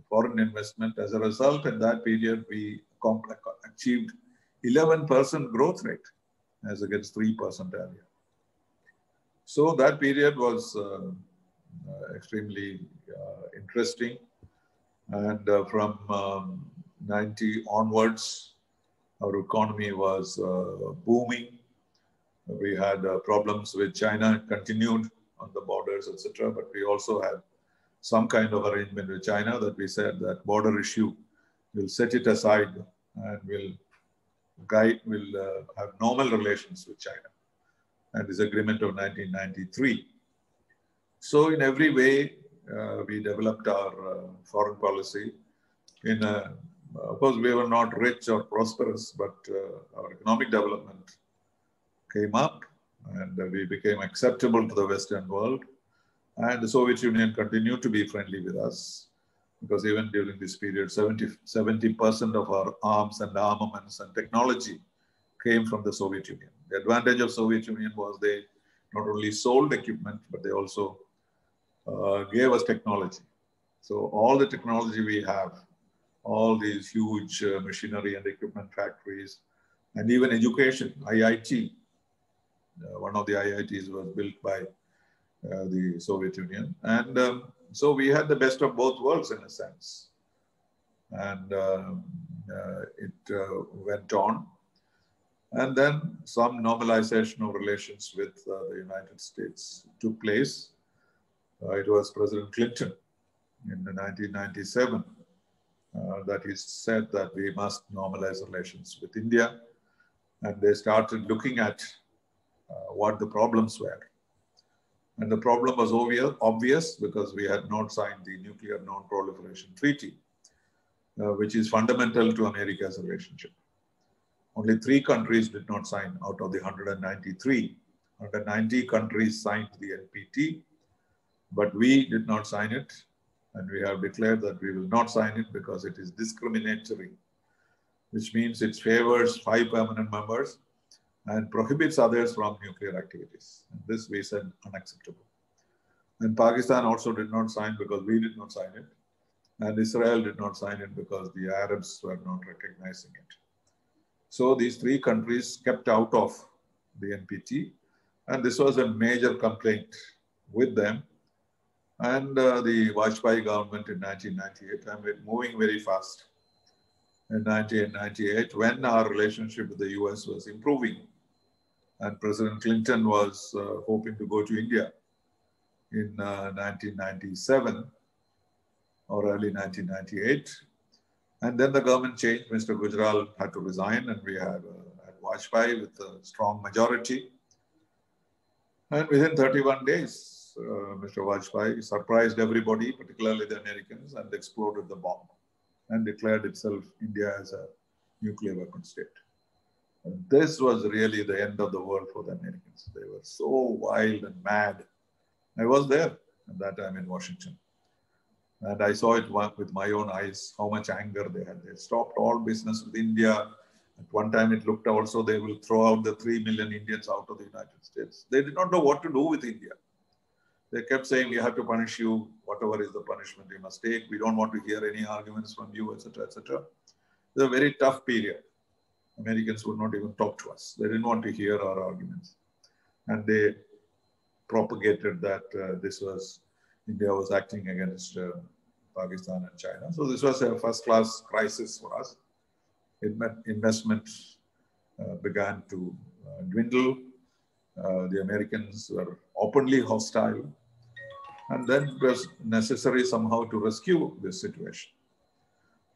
foreign investment. As a result, in that period, we achieved 11% growth rate as against 3% earlier. So that period was extremely interesting. And from 90 onwards, our economy was booming. We had problems with China, continued on the borders, etc. But we also had some kind of arrangement with China that we said that border issue, we'll set it aside and we'll have normal relations with China. And this agreement of 1993. So in every way, we developed our foreign policy. Of course, we were not rich or prosperous, but our economic development came up and we became acceptable to the Western world. And the Soviet Union continued to be friendly with us, because even during this period, 70% of our arms and armaments and technology came from the Soviet Union. The advantage of Soviet Union was they not only sold equipment, but they also gave us technology. So all the technology we have, all these huge machinery and equipment factories, and even education, IIT, one of the IITs was built by the Soviet Union. And so we had the best of both worlds in a sense. And it went on. And then some normalization of relations with the United States took place. It was President Clinton in 1997 that he said that we must normalize relations with India. And they started looking at what the problems were. And the problem was obvious because we had not signed the Nuclear Non-Proliferation Treaty, which is fundamental to America's relationship. Only 3 countries did not sign out of the 193. 190 countries signed the NPT, but we did not sign it. And we have declared that we will not sign it because it is discriminatory, which means it favors 5 permanent members and prohibits others from nuclear activities. And this we said unacceptable. And Pakistan also did not sign because we did not sign it. And Israel did not sign it because the Arabs were not recognizing it. So these 3 countries kept out of the NPT. And this was a major complaint with them. And the Vajpayee government in 1998, I'm moving very fast. In 1998, when our relationship with the US was improving, and President Clinton was hoping to go to India in 1997 or early 1998. And then the government changed. Mr. Gujral had to resign, and we had Vajpayee with a strong majority. And within 31 days, Mr. Vajpayee surprised everybody, particularly the Americans, and exploded the bomb and declared itself India as a nuclear weapon state. And this was really the end of the world for the Americans. They were so wild and mad. I was there at that time in Washington. And I saw it with my own eyes, how much anger they had. They stopped all business with India. At one time, it looked also they will throw out the 3 million Indians out of the United States. They did not know what to do with India. They kept saying, we have to punish you, whatever is the punishment you must take. We don't want to hear any arguments from you, etc., etc. It was a very tough period. Americans would not even talk to us. They didn't want to hear our arguments. And they propagated that India was acting against Pakistan and China. So this was a first-class crisis for us. Investment began to dwindle. The Americans were openly hostile. And then it was necessary somehow to rescue this situation.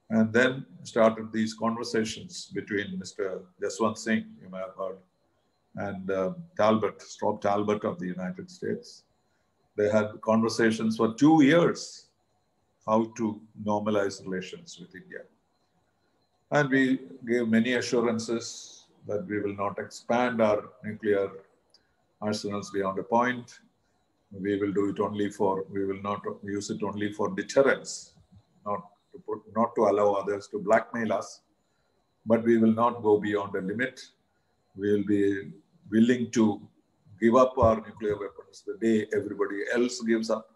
And then started these conversations between Mr. Jaswant Singh, you may have heard, and Rob Talbot of the United States. They had conversations for 2 years, how to normalize relations with India. And we gave many assurances that we will not expand our nuclear arsenals beyond a point. We will do it only we will not use it only for deterrence, not to allow others to blackmail us, but we will not go beyond a limit. We will be willing to give up our nuclear weapons the day everybody else gives up.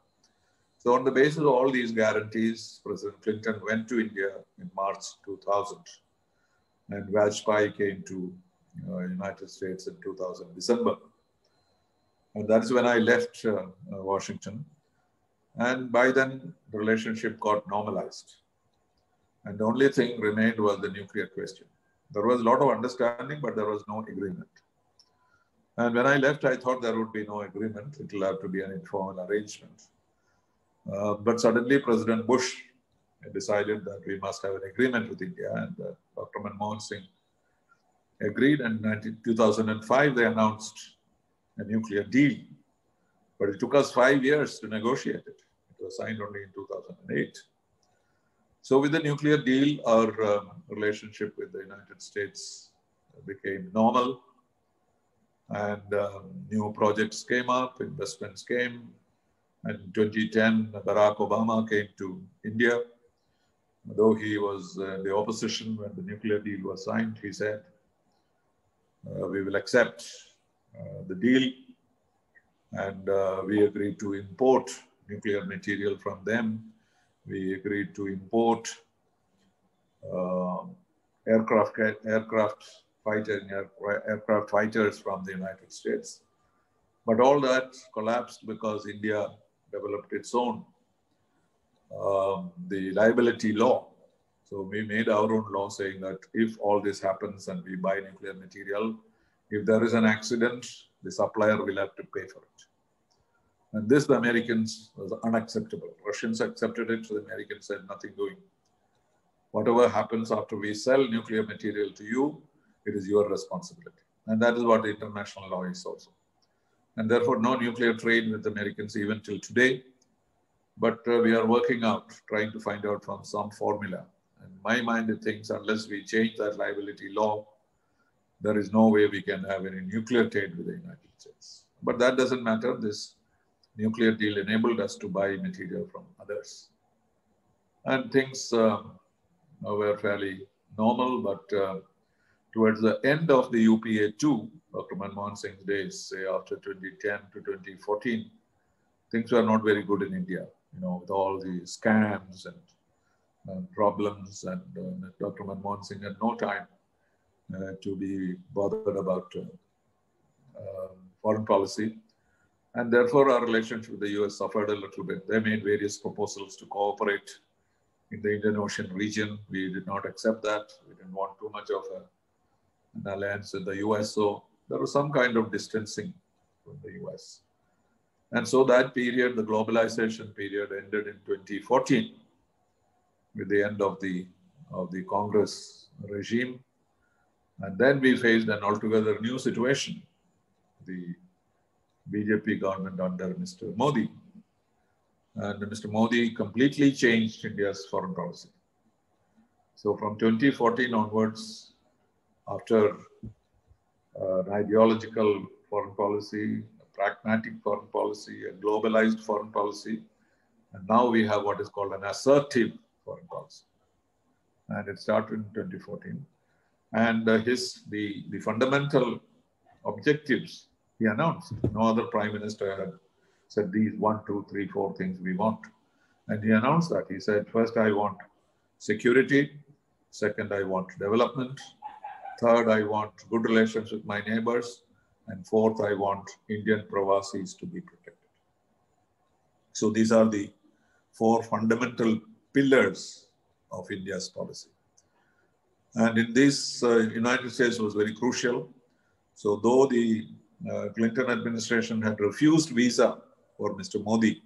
So on the basis of all these guarantees, President Clinton went to India in March 2000, and Vajpayee came to United States in 2000, December. And that's when I left Washington. And by then, the relationship got normalized. And the only thing remained was the nuclear question. There was a lot of understanding, but there was no agreement. And when I left, I thought there would be no agreement. It will have to be an informal arrangement. But suddenly, President Bush decided that we must have an agreement with India. And Dr. Manmohan Singh agreed. And in 2005, they announced a nuclear deal. But it took us 5 years to negotiate it. It was signed only in 2008. So with the nuclear deal, our relationship with the United States became normal. And new projects came up, investments came. And in 2010, Barack Obama came to India. Though he was in the opposition when the nuclear deal was signed, he said, we will accept the deal. And we agreed to import nuclear material from them. We agreed to import aircraft fighters from the United States. But all that collapsed because India developed its own, the liability law. So we made our own law saying that if all this happens and we buy nuclear material, if there is an accident, the supplier will have to pay for it. And this, the Americans, was unacceptable. Russians accepted it, so the Americans said, nothing doing. Whatever happens after we sell nuclear material to you, it is your responsibility. And that is what the international law is also. And therefore, no nuclear trade with the Americans even till today. But we are working out, trying to find out from some formula. And my mind thinks unless we change that liability law, there is no way we can have any nuclear trade with the United States. But that doesn't matter. This nuclear deal enabled us to buy material from others. And things were fairly normal, but towards the end of the UPA-2, Dr. Manmohan Singh's days, say after 2010 to 2014, things were not very good in India, with all the scams and problems. And Dr. Manmohan Singh had no time to be bothered about foreign policy. And therefore, our relationship with the US suffered a little bit. They made various proposals to cooperate in the Indian Ocean region. We did not accept that. We didn't want too much of an alliance with the US. So there was some kind of distancing from the US. And so that period, the globalization period, ended in 2014 with the end of the Congress regime. And then we faced an altogether new situation. The BJP government under Mr. Modi. And Mr. Modi completely changed India's foreign policy. So from 2014 onwards, after an ideological foreign policy, a pragmatic foreign policy, a globalized foreign policy, And now we have what is called an assertive foreign policy. And it started in 2014. And the fundamental objectives he announced. No other prime minister had said these 1, 2, 3, 4 things we want. And he announced that. He said, first, I want security. Second, I want development. Third, I want good relations with my neighbors. And fourth, I want Indian Pravasis to be protected. So these are the 4 fundamental pillars of India's policy. And in this, United States was very crucial. So though the Clinton administration had refused visa for Mr. Modi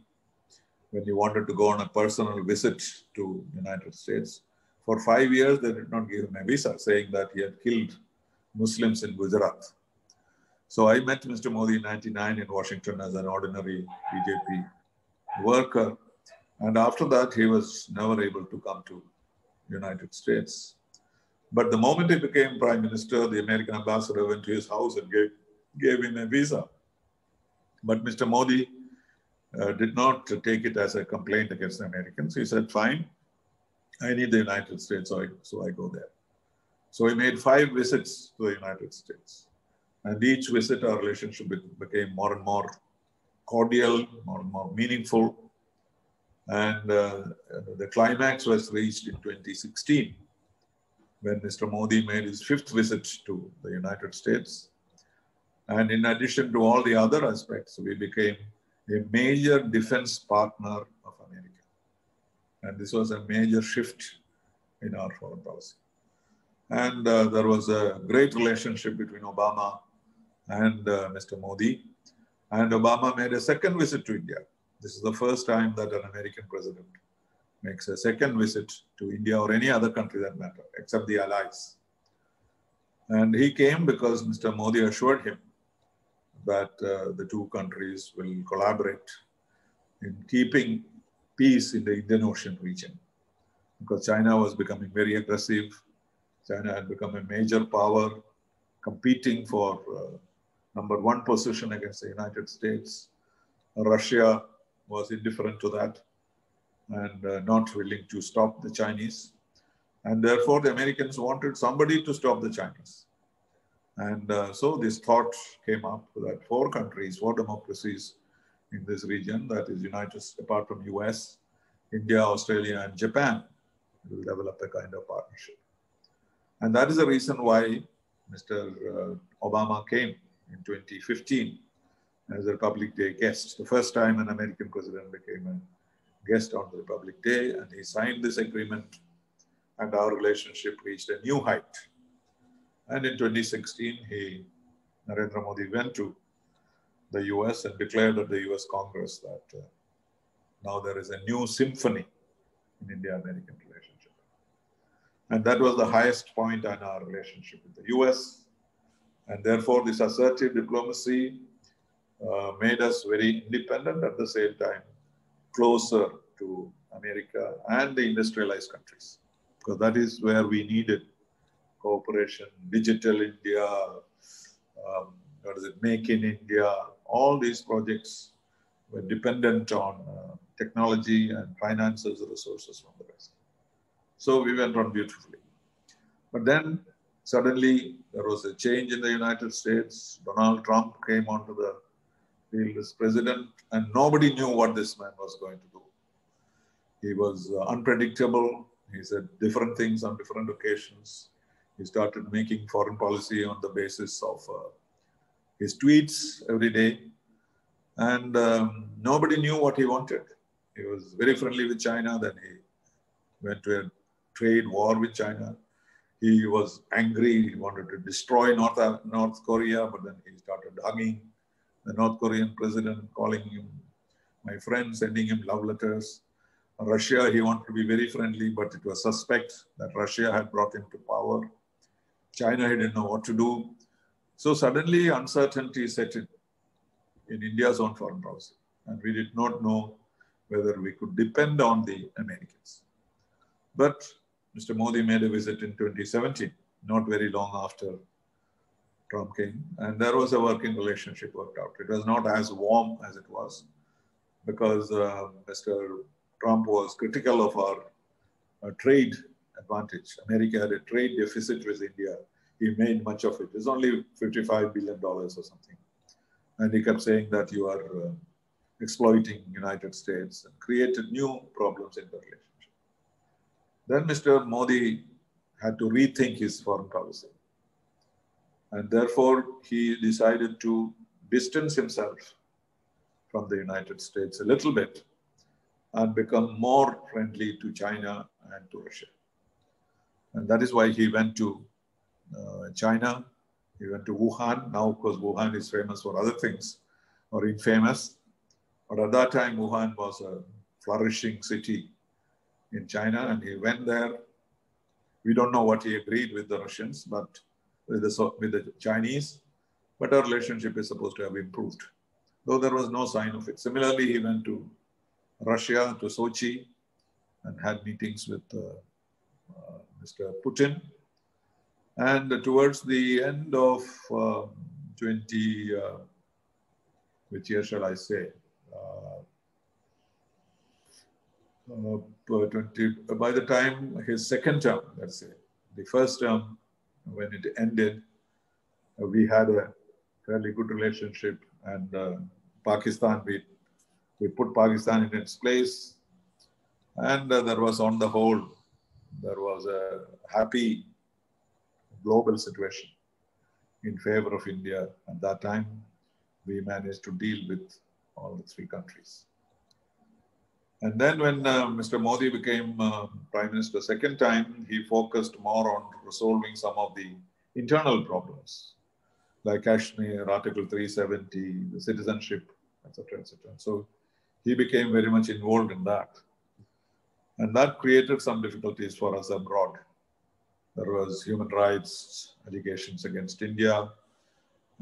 when he wanted to go on a personal visit to United States, for 5 years, they did not give him a visa, saying that he had killed Muslims in Gujarat. So I met Mr. Modi in 1999 in Washington as an ordinary BJP worker. And after that, he was never able to come to United States. But the moment he became prime minister, the American ambassador went to his house and gave him a visa. But Mr. Modi did not take it as a complaint against the Americans. He said, fine, I need the United States, so I go there. So he made 5 visits to the United States. And each visit, our relationship became more and more cordial, more and more meaningful. And the climax was reached in 2016, when Mr. Modi made his 5th visit to the United States. And in addition to all the other aspects, we became a major defense partner of America. And this was a major shift in our foreign policy. And there was a great relationship between Obama and Mr. Modi. And Obama made a 2nd visit to India. This is the first time that an American president makes a 2nd visit to India or any other country that matter, except the allies. And he came because Mr. Modi assured him that the 2 countries will collaborate in keeping peace in the Indian Ocean region. Because China was becoming very aggressive. China had become a major power, competing for #1 position against the United States. Russia was indifferent to that and not willing to stop the Chinese. And therefore, the Americans wanted somebody to stop the Chinese. And so this thought came up that 4 countries, 4 democracies in this region, that is United States, apart from US, India, Australia, and Japan, will develop a kind of partnership. And that is the reason why Mr. Obama came in 2015 as a Republic Day guest, the first time an American president became a guest on the Republic Day, and he signed this agreement, and our relationship reached a new height. And in 2016, Narendra Modi went to the US and declared at the US Congress that now there is a new symphony in India-American relationship. And that was the highest point in our relationship with the US. And therefore, this assertive diplomacy made us very independent, at the same time closer to America and the industrialized countries, because that is where we needed cooperation. Digital India, Make in India, all these projects were dependent on technology and finances, resources from the West. So we went on beautifully. But then suddenly there was a change in the United States. Donald Trump came onto the field as president, and nobody knew what this man was going to do. He was unpredictable. He said different things on different occasions. He started making foreign policy on the basis of his tweets every day. And nobody knew what he wanted. He was very friendly with China. Then he went to a trade war with China. He was angry. He wanted to destroy North Korea, but then he started hugging the North Korean president, calling him my friend, sending him love letters. Russia, he wanted to be very friendly, but it was suspect that Russia had brought him to power. China, he didn't know what to do. So suddenly uncertainty set in India's own foreign policy. And we did not know whether we could depend on the Americans. But Mr. Modi made a visit in 2017, not very long after Trump came. And there was a working relationship worked out. It was not as warm as it was, because Mr. Trump was critical of our trade advantage. America had a trade deficit with India. He made much of it. It's only $55 billion or something. And he kept saying that you are exploiting United States and created new problems in the relationship. Then Mr. Modi had to rethink his foreign policy. And therefore, he decided to distance himself from the United States a little bit and become more friendly to China and to Russia. And that is why he went to China. He went to Wuhan. Now, of course, Wuhan is famous for other things, or infamous. But at that time, Wuhan was a flourishing city in China, and he went there. We don't know what he agreed with the Russians, but with the Chinese, but our relationship is supposed to have improved, though there was no sign of it. Similarly, he went to Russia, to Sochi, and had meetings with Mr. Putin. And towards the end of which year shall I say? By the time his second term, let's say, the first term, when it ended, we had a fairly good relationship, and Pakistan, we put Pakistan in its place, and there was, on the whole, there was a happy global situation in favor of India. At that time, we managed to deal with all the three countries. And then when Mr. Modi became Prime Minister second time, he focused more on resolving some of the internal problems, like Kashmir, Article 370, the citizenship, etc., etc. So he became very much involved in that. And that created some difficulties for us abroad. There was human rights allegations against India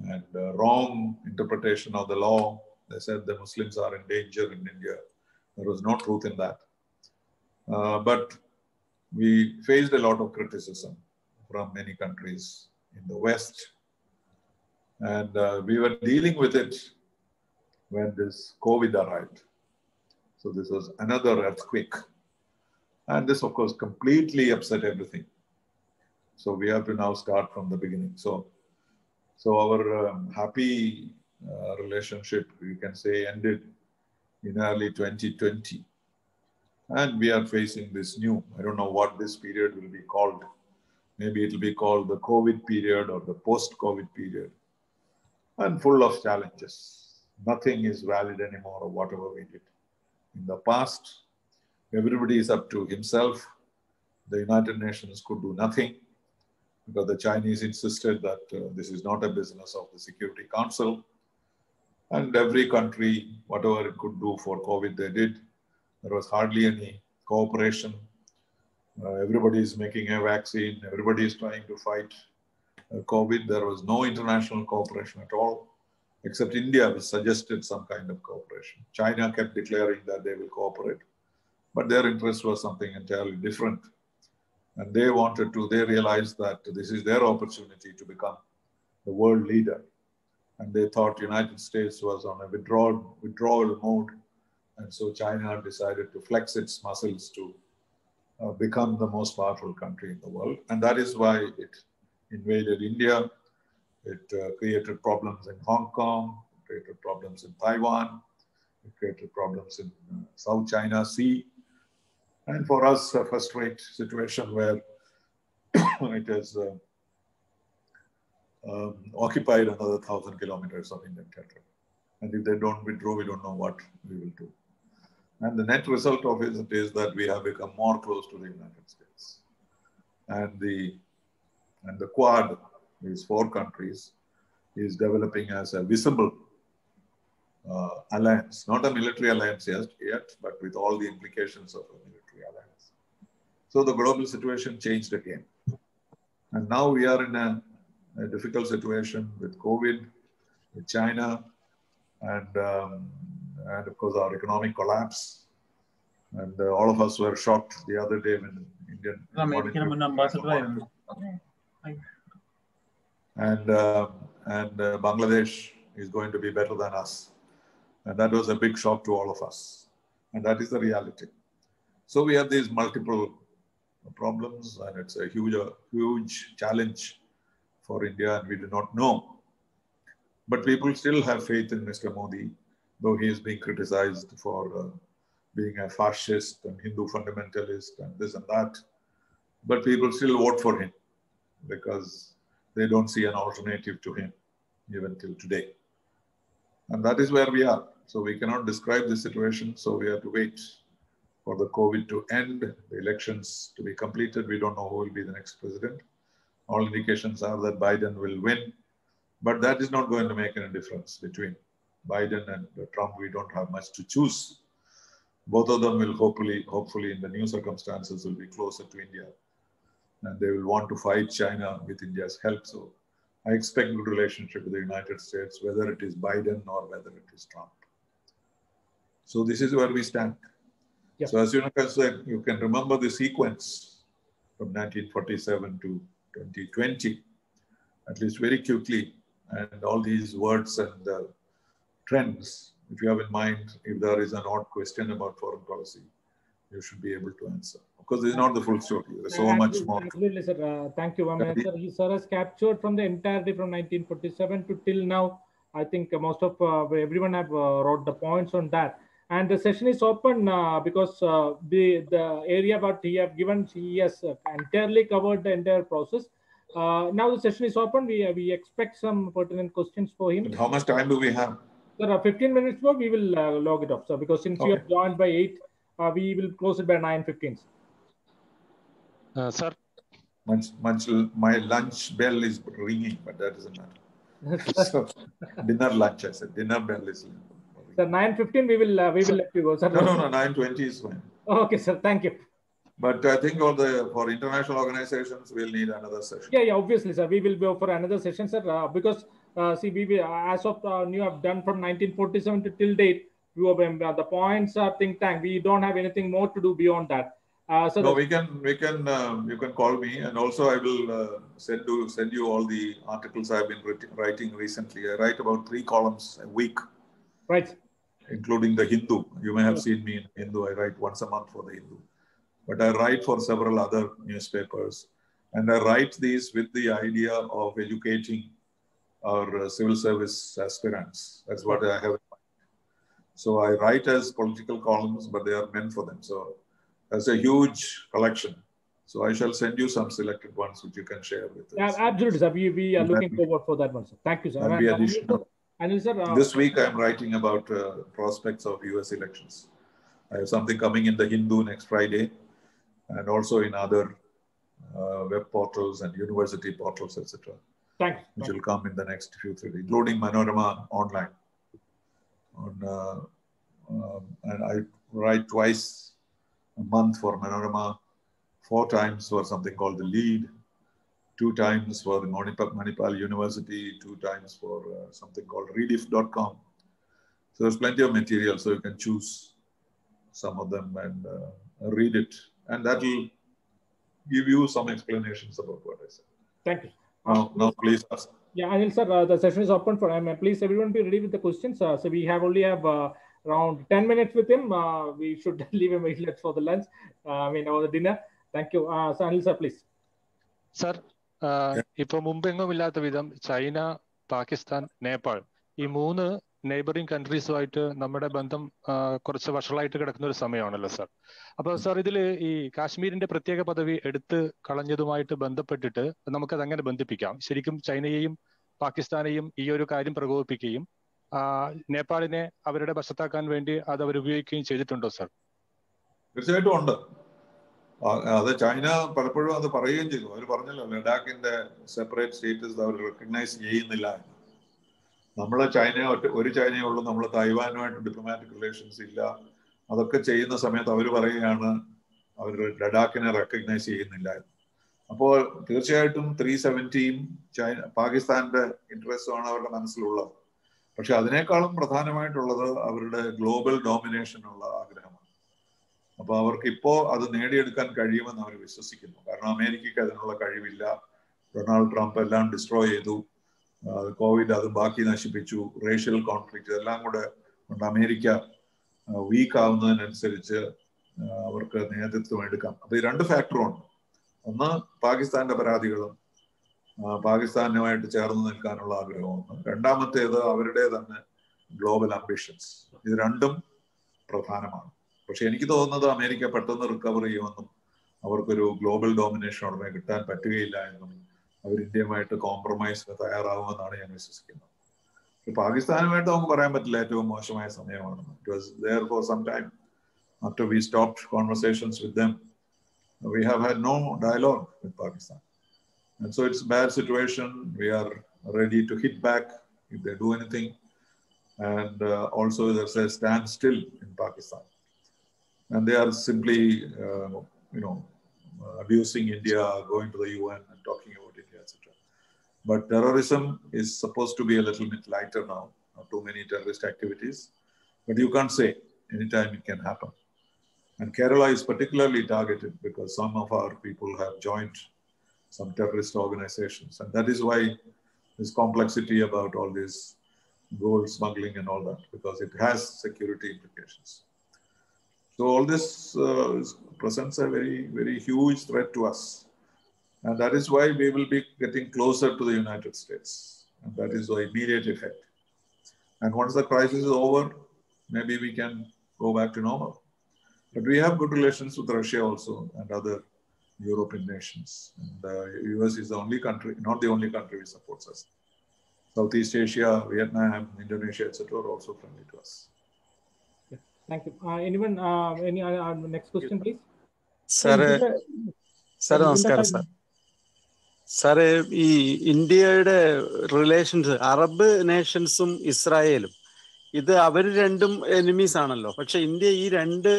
and wrong interpretation of the law. They said the Muslims are in danger in India. There was no truth in that. But we faced a lot of criticism from many countries in the West. And we were dealing with it when this COVID arrived. So this was another earthquake. And this, of course, completely upset everything. So we have to now start from the beginning. So our happy relationship, you can say, ended in early 2020. And we are facing this new, I don't know what this period will be called. Maybe it will be called the COVID period or the post-COVID period. And full of challenges. Nothing is valid anymore of whatever we did. In the past, everybody is up to himself. The United Nations could do nothing because the Chinese insisted that this is not a business of the Security Council. And every country, whatever it could do for COVID, they did. There was hardly any cooperation. Everybody is making a vaccine. Everybody is trying to fight COVID. There was no international cooperation at all, except India, which suggested some kind of cooperation. China kept declaring that they will cooperate, but their interest was something entirely different. And they realized that this is their opportunity to become the world leader. And they thought United States was on a withdrawal mode. And so China decided to flex its muscles to become the most powerful country in the world. And that is why it invaded India. It created problems in Hong Kong, it created problems in Taiwan, it created problems in South China Sea. And for us, a first-rate situation where it has occupied another 1,000 kilometers of Indian territory. And if they don't withdraw, we don't know what we will do. And the net result of it is that we have become more close to the United States. And the Quad, these four countries, is developing as a visible alliance, not a military alliance yet, but with all the implications of a military alliance. So the global situation changed again. And now we are in a difficult situation with COVID, with China, and of course our economic collapse. And all of us were shocked the other day when Indian and Bangladesh is going to be better than us. And that was a big shock to all of us. And that is the reality. So we have these multiple problems, and it's a huge challenge for India, and we do not know. But people still have faith in Mr. Modi, though he is being criticized for being a fascist and Hindu fundamentalist and this and that. But people still vote for him because they don't see an alternative to him even till today. And that is where we are. So we cannot describe the situation. So we have to wait for the COVID to end, the elections to be completed. We don't know who will be the next president. All indications are that Biden will win, but that is not going to make any difference between Biden and Trump. We don't have much to choose. Both of them will hopefully in the new circumstances will be closer to India, and they will want to fight China with India's help. So I expect good relationship with the United States, whether it is Biden or whether it is Trump. So this is where we stand. Yeah. So as you can remember the sequence from 1947 to 2020, at least very quickly, and all these words and trends, if you have in mind, if there is an odd question about foreign policy, you should be able to answer. Because this is not the full story. There is so much more. Absolutely, sir. Thank you. Sir has captured from the entirety from 1947 to till now. I think most of everyone have wrote the points on that. And the session is open because the area what he have given, he has entirely covered the entire process. Now the session is open. We expect some pertinent questions for him. But how much time do we have? Sir, 15 minutes more, we will log it off, sir, because since you have joined by 8, we will close it by 9:15. Sir? My lunch bell is ringing, but that doesn't matter. So, dinner lunch, I said. Dinner bell is ringing. Sir, 9:15, we will let you go, sir. No, 9:20 is fine. Okay, sir, thank you. But I think for international organizations, we'll need another session. Yeah, obviously, sir. We will go for another session, sir, because see, we will, as of you have done from 1947 to till date, the points are think tank. We don't have anything more to do beyond that. So no, you can call me, and also I will send you all the articles I've been writing recently. I write about 3 columns a week. Right. Including the Hindu. You may have seen me in Hindu. I write once a month for the Hindu. But I write for several other newspapers. And I write these with the idea of educating our civil service aspirants. That's what I have in mind. So I write as political columns, but they are meant for them. So that's a huge collection. So I shall send you some selected ones which you can share with us. Yeah, absolutely, sir. We are looking forward for that one, sir. Thank you, sir. That'll be additional. And sir, this week I'm writing about prospects of US elections. I have something coming in the Hindu next Friday, and also in other web portals and university portals, etc. Thanks. Which will come in the next few 3 days, including Manorama online. And I write twice a month for Manorama, 4 times for something called The Lead, 2 times for the Manipal University, 2 times for something called Readif.com. So there's plenty of material, so you can choose some of them and read it. And that will give you some explanations about what I said. Thank you. Now please ask. Yeah, Anil sir, the session is open for him. Please, everyone be ready with the questions. So we only have around 10 minutes with him. We should leave him left for the lunch. Or the dinner. Thank you. So Anil sir, please. Sir. ഇപ്പൊ മുമ്പെങ്ങും ഇല്ലാത്ത വിധം China, Pakistan, Nepal ഈ 3 neighbouring കൺട്രീസുമായിട്ട് നമ്മുടെ ബന്ധം കുറച്ച് വഷളായിട്ട് കിടക്കുന്ന ഒരു സമയമാണല്ലോ sir. അപ്പൊ സാർ ഇതിൽ ഈ കാശ്മീരിന്റെ പ്രത്യേക പദവി എടുത്ത് കളഞ്ഞതുമായിട്ട് ബന്ധപ്പെട്ടിട്ട് നമുക്കത് അങ്ങനെ ബന്ധിപ്പിക്കാം. ശരിക്കും ചൈനയെയും പാകിസ്ഥാനെയും ഈ ഒരു കാര്യം പ്രകോപിപ്പിക്കുകയും നേപ്പാളിനെ അവരുടെ വശത്താക്കാൻ വേണ്ടി അത് അവർ ഉപയോഗിക്കുകയും ചെയ്തിട്ടുണ്ടോ സാർ? തീർച്ചയായിട്ടും ഉണ്ട്. അത് ചൈന പലപ്പോഴും അത് പറയുകയും ചെയ്തു. അവർ പറഞ്ഞല്ലോ ലഡാക്കിന്റെ സെപ്പറേറ്റ് സ്റ്റേറ്റസ് അവർ റെക്കഗ്നൈസ് ചെയ്യുന്നില്ല എന്ന്. നമ്മളെ ഒരു ചൈനയേ ഉള്ളൂ, നമ്മൾ തായ്വാനുമായിട്ട് ഡിപ്ലോമാറ്റിക് റിലേഷൻസ് ഇല്ല. അതൊക്കെ ചെയ്യുന്ന സമയത്ത് അവർ പറയുകയാണ് അവർ ലഡാക്കിനെ റെക്കഗ്നൈസ് ചെയ്യുന്നില്ല എന്ന്. അപ്പോൾ തീർച്ചയായിട്ടും 370 പാകിസ്ഥാന്റെ ഇൻട്രസ്റ്റുമാണ് അവരുടെ മനസ്സിലുള്ളത്. പക്ഷെ അതിനേക്കാളും പ്രധാനമായിട്ടുള്ളത് അവരുടെ ഗ്ലോബൽ ഡോമിനേഷനുള്ള ആഗ്രഹമാണ്. അപ്പോൾ അവർക്ക് ഇപ്പോൾ അത് നേടിയെടുക്കാൻ കഴിയുമെന്ന് അവർ വിശ്വസിക്കുന്നു. കാരണം അമേരിക്കയ്ക്ക് അതിനുള്ള കഴിവില്ല. ഡൊണാൾഡ് ട്രംപ് എല്ലാം ഡിസ്ട്രോയ് ചെയ്തു. കോവിഡ് അത് ബാക്കി നശിപ്പിച്ചു. റേഷ്യൽ കോൺഫ്ലിക്റ്റ് ഇതെല്ലാം കൂടെ കൊണ്ട് അമേരിക്ക വീക്ക് ആവുന്നതിനനുസരിച്ച് അവർക്ക് നേതൃത്വം എടുക്കാം. അപ്പൊ ഈ രണ്ട് ഫാക്ടറുണ്ട്. ഒന്ന് പാകിസ്ഥാന്റെ പരാതികളും പാകിസ്ഥാനുമായിട്ട് ചേർന്ന് നിൽക്കാനുള്ള ആഗ്രഹവും, രണ്ടാമത്തേത് അവരുടെ തന്നെ ഗ്ലോബൽ അംബിഷൻസ്. ഇത് രണ്ടും പ്രധാനമാണ്. പക്ഷെ എനിക്ക് തോന്നുന്നത് അമേരിക്ക പെട്ടെന്ന് റിക്കവർ ചെയ്യുമെന്നും അവർക്കൊരു ഗ്ലോബൽ ഡോമിനേഷൻ ഉടനെ കിട്ടാൻ പറ്റുകയില്ല എന്നും അവർ ഇന്ത്യയുമായിട്ട് കോംപ്രമൈസിന് തയ്യാറാകുമെന്നാണ് ഞാൻ വിശ്വസിക്കുന്നത്. പാകിസ്ഥാനുമായിട്ട് നമുക്ക് പറയാൻ പറ്റില്ല ഏറ്റവും മോശമായ സമയമാണെന്ന്. It was there for some time. After we stopped conversations with them, we have had no dialogue with Pakistan. And so it's a bad situation. We are ready to hit back if they do anything. And also there's a standstill in Pakistan. And they are simply, abusing India, going to the UN and talking about India, etc. But terrorism is supposed to be a little bit lighter now. Not too many terrorist activities. But you can't say. Anytime it can happen. And Kerala is particularly targeted because some of our people have joined some terrorist organizations. And that is why this complexity about all this gold smuggling and all that, because it has security implications. So all this presents a very, very huge threat to us. And that is why we will be getting closer to the United States. And that is the immediate effect. And once the crisis is over, maybe we can go back to normal. But we have good relations with Russia also and other European nations. And the US is the only country, not the only country which supports us. Southeast Asia, Vietnam, Indonesia, etc. are also friendly to us. Yeah. Thank you. Anyone, any next question, please? Sir, നമസ്കാരം sir. Sir ഈ ഇന്ത്യയുടെ relations Arab നേഷൻസും ഇസ്രായേലും ഇത് അവർ രണ്ടും enemies ആണല്ലോ. പക്ഷെ India ഈ രണ്ട്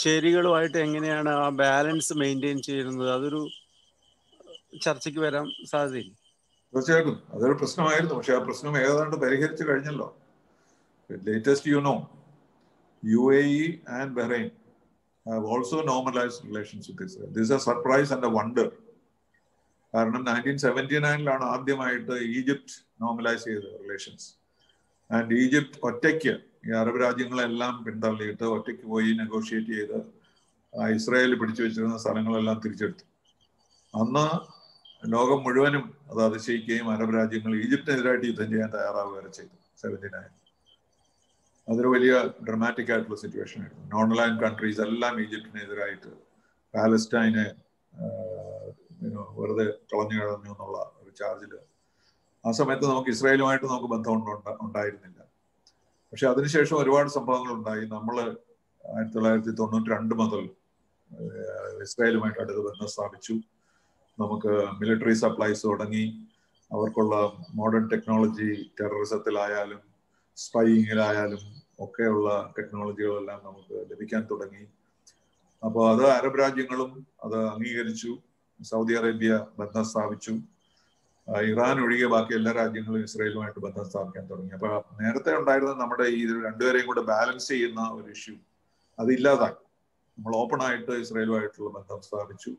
ചേരികളുമായിട്ട് എങ്ങനെയാണ് ആ ബാലൻസ് മെയിൻറ്റെയിൻ ചെയ്യുന്നത്? അതൊരു ചർച്ചയ്ക്ക് വരാൻ സാധ്യതയില്ല. തീർച്ചയായിട്ടും അതൊരു പ്രശ്നമായിരുന്നു. പക്ഷെ ആ പ്രശ്നം ഏതാണ്ട് പരിഹരിച്ചു കഴിഞ്ഞല്ലോ. Latest UAE and Bahrain have also normalized relations with Israel. This is a surprise and a wonder. കാരണം 1979 ആദ്യമായിട്ട് ഈജിപ്റ്റ് നോർമലൈസ് ചെയ്ത റിലേഷൻസ്. ആൻഡ് ഈജിപ്റ്റ് ഒറ്റയ്ക്ക് ഈ അറബ് രാജ്യങ്ങളെല്ലാം പിന്തള്ളിയിട്ട് ഒറ്റയ്ക്ക് പോയി നെഗോഷിയേറ്റ് ചെയ്ത് ഇസ്രായേൽ പിടിച്ചു വെച്ചിരുന്ന സ്ഥലങ്ങളെല്ലാം തിരിച്ചെടുത്തു. അന്ന് ലോകം മുഴുവനും അത് അതിശയിക്കുകയും അറബ് രാജ്യങ്ങൾ ഈജിപ്തിനെതിരായിട്ട് യുദ്ധം ചെയ്യാൻ തയ്യാറാവുകയും ചെയ്തു. 79 അതൊരു വലിയ ഡ്രമാറ്റിക് ആയിട്ടുള്ള സിറ്റുവേഷൻ ആയിരുന്നു. നോൺ അലൈൻഡ് കൺട്രീസ് എല്ലാം ഈജിപ്തിനെതിരായിട്ട് പാലസ്റ്റൈനെ വെറുതെ കളഞ്ഞു എന്നുള്ള ഒരു ചാർജിൽ ആ സമയത്ത് നമുക്ക് ഇസ്രായേലുമായിട്ട് നമുക്ക് ബന്ധം ഉണ്ടായിരുന്നില്ല. പക്ഷെ അതിനുശേഷം ഒരുപാട് സംഭവങ്ങൾ ഉണ്ടായി. നമ്മൾ 1992 മുതൽ ഇസ്രായേലുമായിട്ട് അടുത്ത ബന്ധം സ്ഥാപിച്ചു. നമുക്ക് മിലിറ്ററി സപ്ലൈസ് തുടങ്ങി. അവർക്കുള്ള മോഡേൺ ടെക്നോളജി, ടെററിസത്തിലായാലും സ്പൈയിങ്ങിലായാലും ഒക്കെയുള്ള ടെക്നോളജികളെല്ലാം നമുക്ക് ലഭിക്കാൻ തുടങ്ങി. അപ്പോൾ അത് അറബ് രാജ്യങ്ങളും അത് അംഗീകരിച്ചു. സൗദി അറേബ്യ ബന്ധം സ്ഥാപിച്ചു. ഇറാൻ ഒഴികെ ബാക്കി എല്ലാ രാജ്യങ്ങളും ഇസ്രായേലുമായിട്ട് ബന്ധം സ്ഥാപിക്കാൻ തുടങ്ങി. അപ്പൊ നേരത്തെ ഉണ്ടായിരുന്ന നമ്മുടെ ഈ രണ്ടുപേരെയും കൂടെ ബാലൻസ് ചെയ്യുന്ന ഒരു ഇഷ്യൂ അതില്ലാതായി. നമ്മൾ ഓപ്പൺ ആയിട്ട് ഇസ്രായേലുമായിട്ടുള്ള ബന്ധം സ്ഥാപിച്ചു.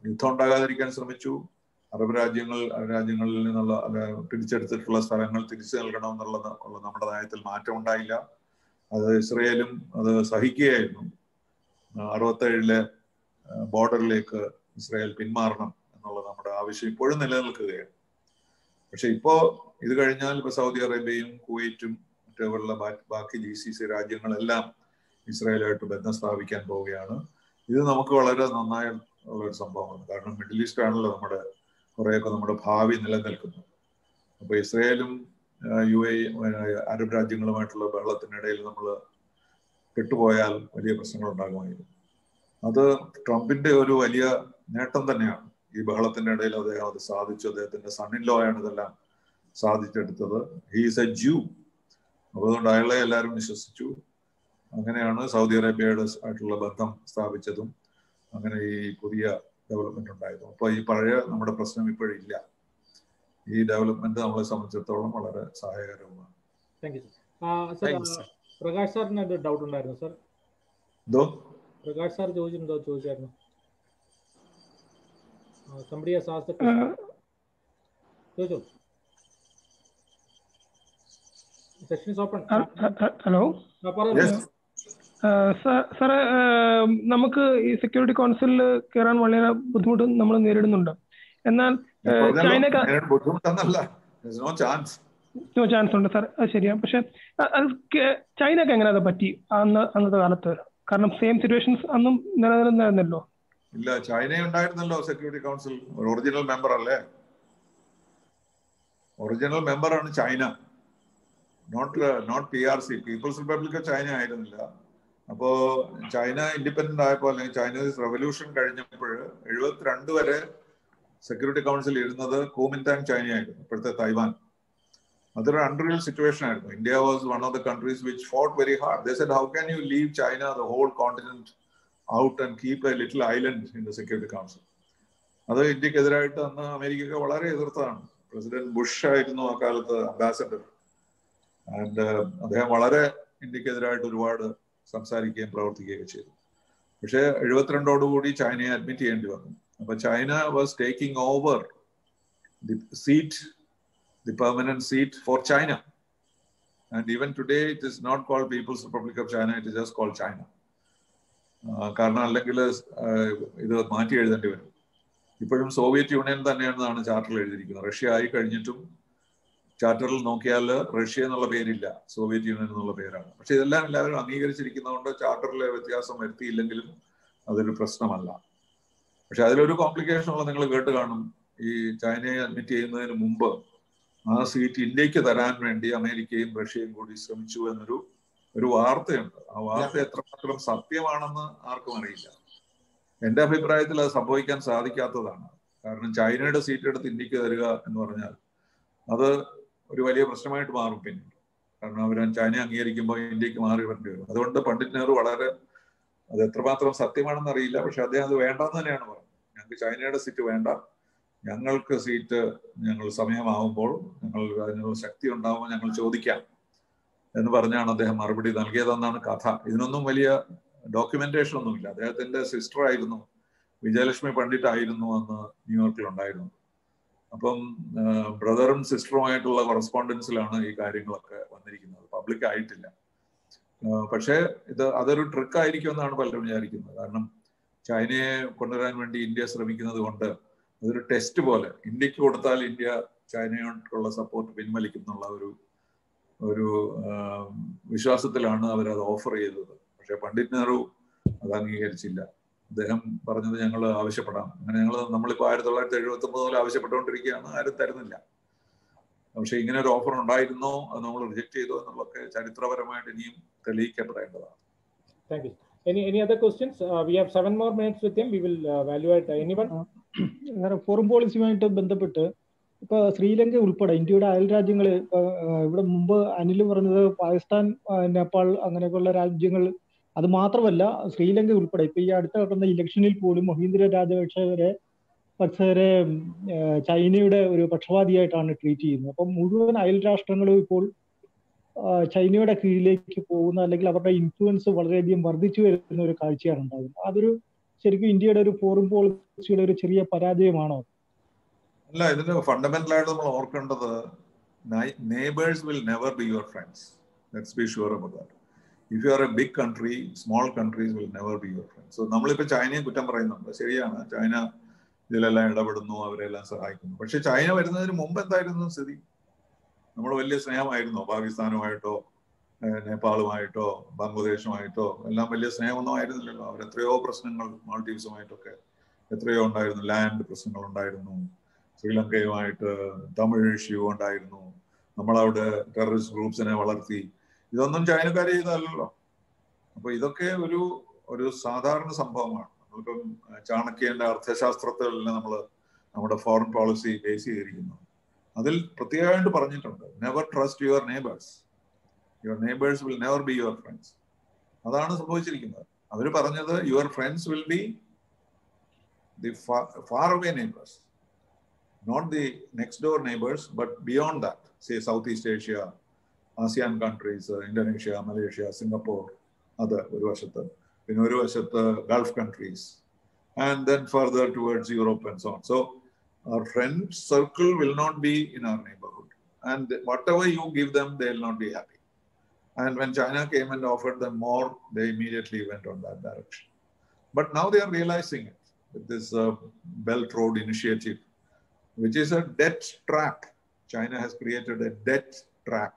യുദ്ധം ഉണ്ടാകാതിരിക്കാൻ ശ്രമിച്ചു. അറബ് രാജ്യങ്ങളിൽ നിന്നുള്ള പിടിച്ചെടുത്തിട്ടുള്ള സ്ഥലങ്ങൾ തിരിച്ചു നൽകണം എന്നുള്ള നമ്മുടെ നയത്തിൽ മാറ്റം ഉണ്ടായില്ല. അത് ഇസ്രായേലും അത് സഹിക്കുകയായിരുന്നു. 67 ബോർഡറിലേക്ക് ഇസ്രായേൽ പിന്മാറണം എന്നുള്ള നമ്മുടെ ആവശ്യം ഇപ്പോഴും നിലനിൽക്കുകയാണ്. പക്ഷെ ഇപ്പോ ഇത് കഴിഞ്ഞാൽ ഇപ്പൊ സൗദി അറേബ്യയും കുവൈറ്റും മറ്റുള്ള ബാക്കി GCC രാജ്യങ്ങളെല്ലാം ഇസ്രായേലുമായിട്ട് ബന്ധം സ്ഥാപിക്കാൻ പോവുകയാണ്. ഇത് നമുക്ക് വളരെ നന്നായ ഉള്ളൊരു സംഭവമാണ്. കാരണം മിഡിൽ ഈസ്റ്റ് ആണല്ലോ കുറേയൊക്കെ നമ്മുടെ ഭാവി നിലനിൽക്കുന്നു. അപ്പൊ ഇസ്രായേലും UAE അറബ് രാജ്യങ്ങളുമായിട്ടുള്ള ബഹളത്തിനിടയിൽ നമ്മൾ പെട്ടുപോയാൽ വലിയ പ്രശ്നങ്ങൾ ഉണ്ടാകുമായിരുന്നു. അത് ട്രംപിന്റെ ഒരു വലിയ നേട്ടം തന്നെയാണ്. ഈ ബഹളത്തിന്റെ ഇടയിൽ അദ്ദേഹം അത് സാധിച്ചു. അദ്ദേഹത്തിന്റെ സണ്ണിൻ ലോ ആണ് ഇതെല്ലാം സാധിച്ചെടുത്തത്. ഹി ഈസ് എ ജൂ. അതുകൊണ്ട് അയാളെ എല്ലാവരും വിശ്വസിച്ചു. അങ്ങനെയാണ് സൗദി അറേബ്യയുടെ ആയിട്ടുള്ള ബന്ധം സ്ഥാപിച്ചതും അങ്ങനെ ഈ പുതിയ ഡെവലപ്മെന്റ് ഉണ്ടായതും. അപ്പൊ ഈ പഴയ നമ്മുടെ പ്രശ്നം ഇപ്പോഴില്ല. ഈ ഡെവലപ്മെന്റ് നമ്മളെ സംബന്ധിച്ചിടത്തോളം വളരെ സഹായകരവുമാണ്. പ്രകാശ് സാറിന് ഒരു ഡൗട്ട് ഉണ്ടായിരുന്നു സർ. എന്തോ പ്രകാശ് സാർ ചോദിച്ചായിരുന്നു. Somebody has asked the question. Session is open. Hello. Yes. സാറേ, നമുക്ക് ഈ സെക്യൂരിറ്റി കൗൺസിലിൽ കയറാൻ വളരെ ബുദ്ധിമുട്ട് നമ്മൾ നേരിടുന്നുണ്ട്. എന്നാൽ നോ ചാൻസ് ഉണ്ട് സാർ, അത് ശരിയാണ്. പക്ഷെ അത് ചൈനക്ക് എങ്ങനെ അത് പറ്റി അന്നത്തെ കാലത്ത്? കാരണം സെയിം സിറ്റുവേഷൻസ് അന്നും നിലനിന്നിരുന്നല്ലോ. ഇല്ല, ചൈന ഉണ്ടായിരുന്നല്ലോ സെക്യൂരിറ്റി കൗൺസിൽ, ഒറിജിനൽ മെമ്പർ അല്ലേ? ഒറിജിനൽ മെമ്പറാണ് China, not PRC, People's Republic of China ആയിരുന്നില്ല. അപ്പോ ചൈന ഇൻഡിപെൻഡന്റ് ആയപ്പോൾ, അല്ലെങ്കിൽ ചൈനീസ് റെവല്യൂഷൻ കഴിഞ്ഞപ്പോൾ 72 വരെ സെക്യൂരിറ്റി കൗൺസിൽ ഇരുന്നത് കുമിൻതാങ് ചൈനയായിരുന്നു, ഇപ്പോഴത്തെ തൈവാൻ. അതൊരു അൺറിയൽ സിറ്റുവേഷൻ ആയിരുന്നു. India was one of the countries which fought very hard. They said, how can you leave China, the whole continent out and keep a little island in the security council? അത് ഇന്ത്യക്കെതിരായിട്ട് അന്ന് അമേരിക്കയൊക്കെ വളരെ എതിർത്തതാണ്. President Bush ആയിരുന്നു ആ കാലത്ത് ambassador. And അദ്ദേഹം വളരെ ഇന്ത്യക്കെതിരായിട്ട് ഒരുപാട് സംസാരിക്കുകയും പ്രവർത്തിക്കുകയൊക്കെ ചെയ്തു. പക്ഷേ 72ഓടുകൂടി ചൈനയെ അഡ്മിറ്റ് ചെയ്യേണ്ടി വന്നു. അപ്പൊ China was taking over the seat, the permanent seat for China. And even today it is not called People's Republic of China, it is just called China. കാരണം അല്ലെങ്കിൽ ഇത് മാറ്റി എഴുതേണ്ടി വരും. ഇപ്പോഴും സോവിയറ്റ് യൂണിയൻ തന്നെയാണെന്നാണ് ചാർട്ടറിൽ എഴുതിയിരിക്കുന്നത്. റഷ്യ ആയി കഴിഞ്ഞിട്ടും ചാർട്ടറിൽ നോക്കിയാൽ റഷ്യ എന്നുള്ള പേരില്ല, സോവിയറ്റ് യൂണിയൻ എന്നുള്ള പേരാണ്. പക്ഷെ ഇതെല്ലാം എല്ലാവരും അംഗീകരിച്ചിരിക്കുന്നതുകൊണ്ട് ചാർട്ടറിലെ വ്യത്യാസം വരുത്തിയില്ലെങ്കിലും അതൊരു പ്രശ്നമല്ല. പക്ഷെ അതിലൊരു കോംപ്ലിക്കേഷൻ ഉള്ള നിങ്ങൾ കേട്ട് കാണും. ഈ ചൈനയെ അഡ്മിറ്റ് ചെയ്യുന്നതിന് മുമ്പ് ആ സീറ്റ് ഇന്ത്യക്ക് തരാൻ വേണ്ടി അമേരിക്കയും റഷ്യയും കൂടി ശ്രമിച്ചു എന്നൊരു വാർത്തയുണ്ട്. ആ വാർത്ത എത്രമാത്രം സത്യമാണെന്ന് ആർക്കും അറിയില്ല. എന്റെ അഭിപ്രായത്തിൽ അത് സംഭവിക്കാൻ സാധിക്കാത്തതാണ്. കാരണം ചൈനയുടെ സീറ്റ് എടുത്ത് ഇന്ത്യക്ക് തരിക എന്ന് പറഞ്ഞാൽ അത് ഒരു വലിയ പ്രശ്നമായിട്ട് മാറും പിന്നീട്. കാരണം അവർ ചൈനയെ അംഗീകരിക്കുമ്പോൾ ഇന്ത്യക്ക് മാറി വരേണ്ടി വരും. അതുകൊണ്ട് പണ്ഡിറ്റ് നെഹ്റു വളരെ, അത് എത്രമാത്രം സത്യമാണെന്ന് അറിയില്ല, പക്ഷെ അദ്ദേഹം അത് വേണ്ടെന്ന് തന്നെയാണ് പറഞ്ഞത്. ഞങ്ങൾക്ക് ചൈനയുടെ സീറ്റ് വേണ്ട, ഞങ്ങൾക്ക് സീറ്റ് ഞങ്ങൾ സമയമാവുമ്പോൾ, ഞങ്ങൾ അതിനുള്ള ശക്തി ഉണ്ടാവുമ്പോൾ ഞങ്ങൾ ചോദിക്കാം എന്ന് പറഞ്ഞാണ് അദ്ദേഹം മറുപടി നൽകിയതെന്നാണ് കഥ. ഇതിനൊന്നും വലിയ ഡോക്യുമെന്റേഷൻ ഒന്നുമില്ല. അദ്ദേഹത്തിന്റെ സിസ്റ്റർ ആയിരുന്നു, വിജയലക്ഷ്മി പണ്ഡിറ്റ് ആയിരുന്നു അന്ന് ന്യൂയോർക്കിൽ ഉണ്ടായിരുന്നു. അപ്പം ബ്രദറും സിസ്റ്ററുമായിട്ടുള്ള കൊറസ്പോണ്ടൻസിലാണ് ഈ കാര്യങ്ങളൊക്കെ വന്നിരിക്കുന്നത്, പബ്ലിക് ആയിട്ടില്ല. പക്ഷേ അതൊരു ട്രിക്ക് ആയിരിക്കും എന്നാണ് പലരും വിചാരിക്കുന്നത്. കാരണം ചൈനയെ കൊണ്ടുവരാൻ വേണ്ടി ഇന്ത്യ ശ്രമിക്കുന്നത് കൊണ്ട് അതൊരു ടെസ്റ്റ് പോലെ, ഇന്ത്യക്ക് കൊടുത്താൽ ഇന്ത്യ ചൈനയോടുള്ള സപ്പോർട്ട് പിൻവലിക്കും എന്നുള്ള ഒരു വിശ്വാസത്തിലാണ് അവരത് ഓഫർ ചെയ്തത്. പക്ഷെ പണ്ഡിറ്റ് നെഹ്റു അത് അംഗീകരിച്ചില്ല. അദ്ദേഹം പറഞ്ഞത് ഞങ്ങൾ ആവശ്യപ്പെടാം. അങ്ങനെ നമ്മളിപ്പോൾ 1979 മുതൽ ആവശ്യപ്പെട്ടുകൊണ്ടിരിക്കുകയാണ്, ആരും തരുന്നില്ല. പക്ഷെ ഇങ്ങനെ ഒരു ഓഫർ ഉണ്ടായിരുന്നോ, അത് നമ്മൾ റിജക്ട് ചെയ്തോ എന്നുള്ളതൊക്കെ ചരിത്രപരമായിട്ട് ഇനിയും തെളിയിക്കപ്പെടേണ്ടതാണ്. Thank you. Any other questions? We have 7 more minutes with him. We will evaluate anyone. Foreign പോളിസിയുമായിട്ട് ബന്ധപ്പെട്ട് ഇപ്പൊ ശ്രീലങ്ക ഉൾപ്പെടെ ഇന്ത്യയുടെ അയൽ രാജ്യങ്ങൾ, ഇവിടെ മുമ്പ് അനിൽ പറഞ്ഞത് പാകിസ്ഥാൻ, നേപ്പാൾ അങ്ങനെയൊക്കെയുള്ള രാജ്യങ്ങൾ, അത് മാത്രമല്ല ശ്രീലങ്ക ഉൾപ്പെടെ ഇപ്പൊ ഈ അടുത്ത നടന്ന ഇലക്ഷനിൽ പോലും മഹീന്ദ്ര രാജപക്ഷരെ ചൈനയുടെ ഒരു പക്ഷപാതിയായിട്ടാണ് ട്രീറ്റ് ചെയ്യുന്നത്. അപ്പം മുഴുവൻ അയൽ രാഷ്ട്രങ്ങളും ഇപ്പോൾ ചൈനയുടെ കീഴിലേക്ക് പോകുന്ന, അല്ലെങ്കിൽ അവരുടെ ഇൻഫ്ലുവൻസ് വളരെയധികം വർദ്ധിച്ചു വരുന്ന ഒരു കാഴ്ചയാണ് ഉണ്ടാകുന്നത്. അതൊരു ശരിക്കും ഇന്ത്യയുടെ ഒരു ഫോറിൻ പോളിസിയുടെ ഒരു ചെറിയ പരാജയമാണോ? അല്ല, ഇതിന് ഫണ്ടമെന്റൽ ആയിട്ട് നമ്മൾ ഓർക്കേണ്ടത്, neighbours will never be your friends. Let's be sure about that. If you are a big country, small countries will never be your friends. So നമ്മളിപ്പോൾ ചൈനയെ കുറ്റം പറയുന്നുണ്ട്, ശരിയാണ്, ചൈന ഇതിലെല്ലാം ഇടപെടുന്നു, അവരെല്ലാം സഹായിക്കുന്നു. പക്ഷെ ചൈന വരുന്നതിന് മുമ്പ് എന്തായിരുന്നു സ്ഥിതി? നമ്മൾ വലിയ സ്നേഹമായിരുന്നോ പാകിസ്ഥാനുമായിട്ടോ നേപ്പാളുമായിട്ടോ ബംഗ്ലാദേശുമായിട്ടോ? എല്ലാം വലിയ സ്നേഹമൊന്നും ആയിരുന്നില്ലല്ലോ. അവരെത്രയോ പ്രശ്നങ്ങൾ, മാൾഡീവ്സുമായിട്ടൊക്കെ എത്രയോ ഉണ്ടായിരുന്നു, ലാൻഡ് പ്രശ്നങ്ങൾ ഉണ്ടായിരുന്നു, ശ്രീലങ്കയുമായിട്ട് തമിഴ് ഇഷ്യൂ ഉണ്ടായിരുന്നു, നമ്മളവിടെ ടെററിസ്റ്റ് ഗ്രൂപ്പ്സിനെ വളർത്തി. ഇതൊന്നും ചൈനക്കാർ ചെയ്തതല്ലോ. അപ്പൊ ഇതൊക്കെ ഒരു സാധാരണ സംഭവമാണ്. നമ്മളിപ്പം ചാണക്യന്റെ അർത്ഥശാസ്ത്രത്തിലെല്ലാം നമ്മൾ നമ്മുടെ ഫോറിൻ പോളിസി ബേസ് ചെയ്തിരിക്കുന്നു. അതിൽ പ്രത്യേകമായിട്ട് പറഞ്ഞിട്ടുണ്ട്, never trust your neighbours. Your neighbours will never be your friends. അതാണ് സംഭവിച്ചിരിക്കുന്നത്. അവർ പറഞ്ഞത് your friends will be the far away neighbours, not the next door neighbours, but beyond that. Say South East Asia, ASEAN countries, Indonesia, Malaysia, Singapore, അത് ഒരു വശത്ത്. പിന്നെ ഒരു വശത്ത് Gulf countries, and then further towards Europe and so on. So our friend circle will not be in our neighborhood, and whatever you give them, they will not be happy. And when China came and offered them more, they immediately went on that direction. But now they are realizing it with this Belt Road Initiative, which is a debt trap. China has created a debt trap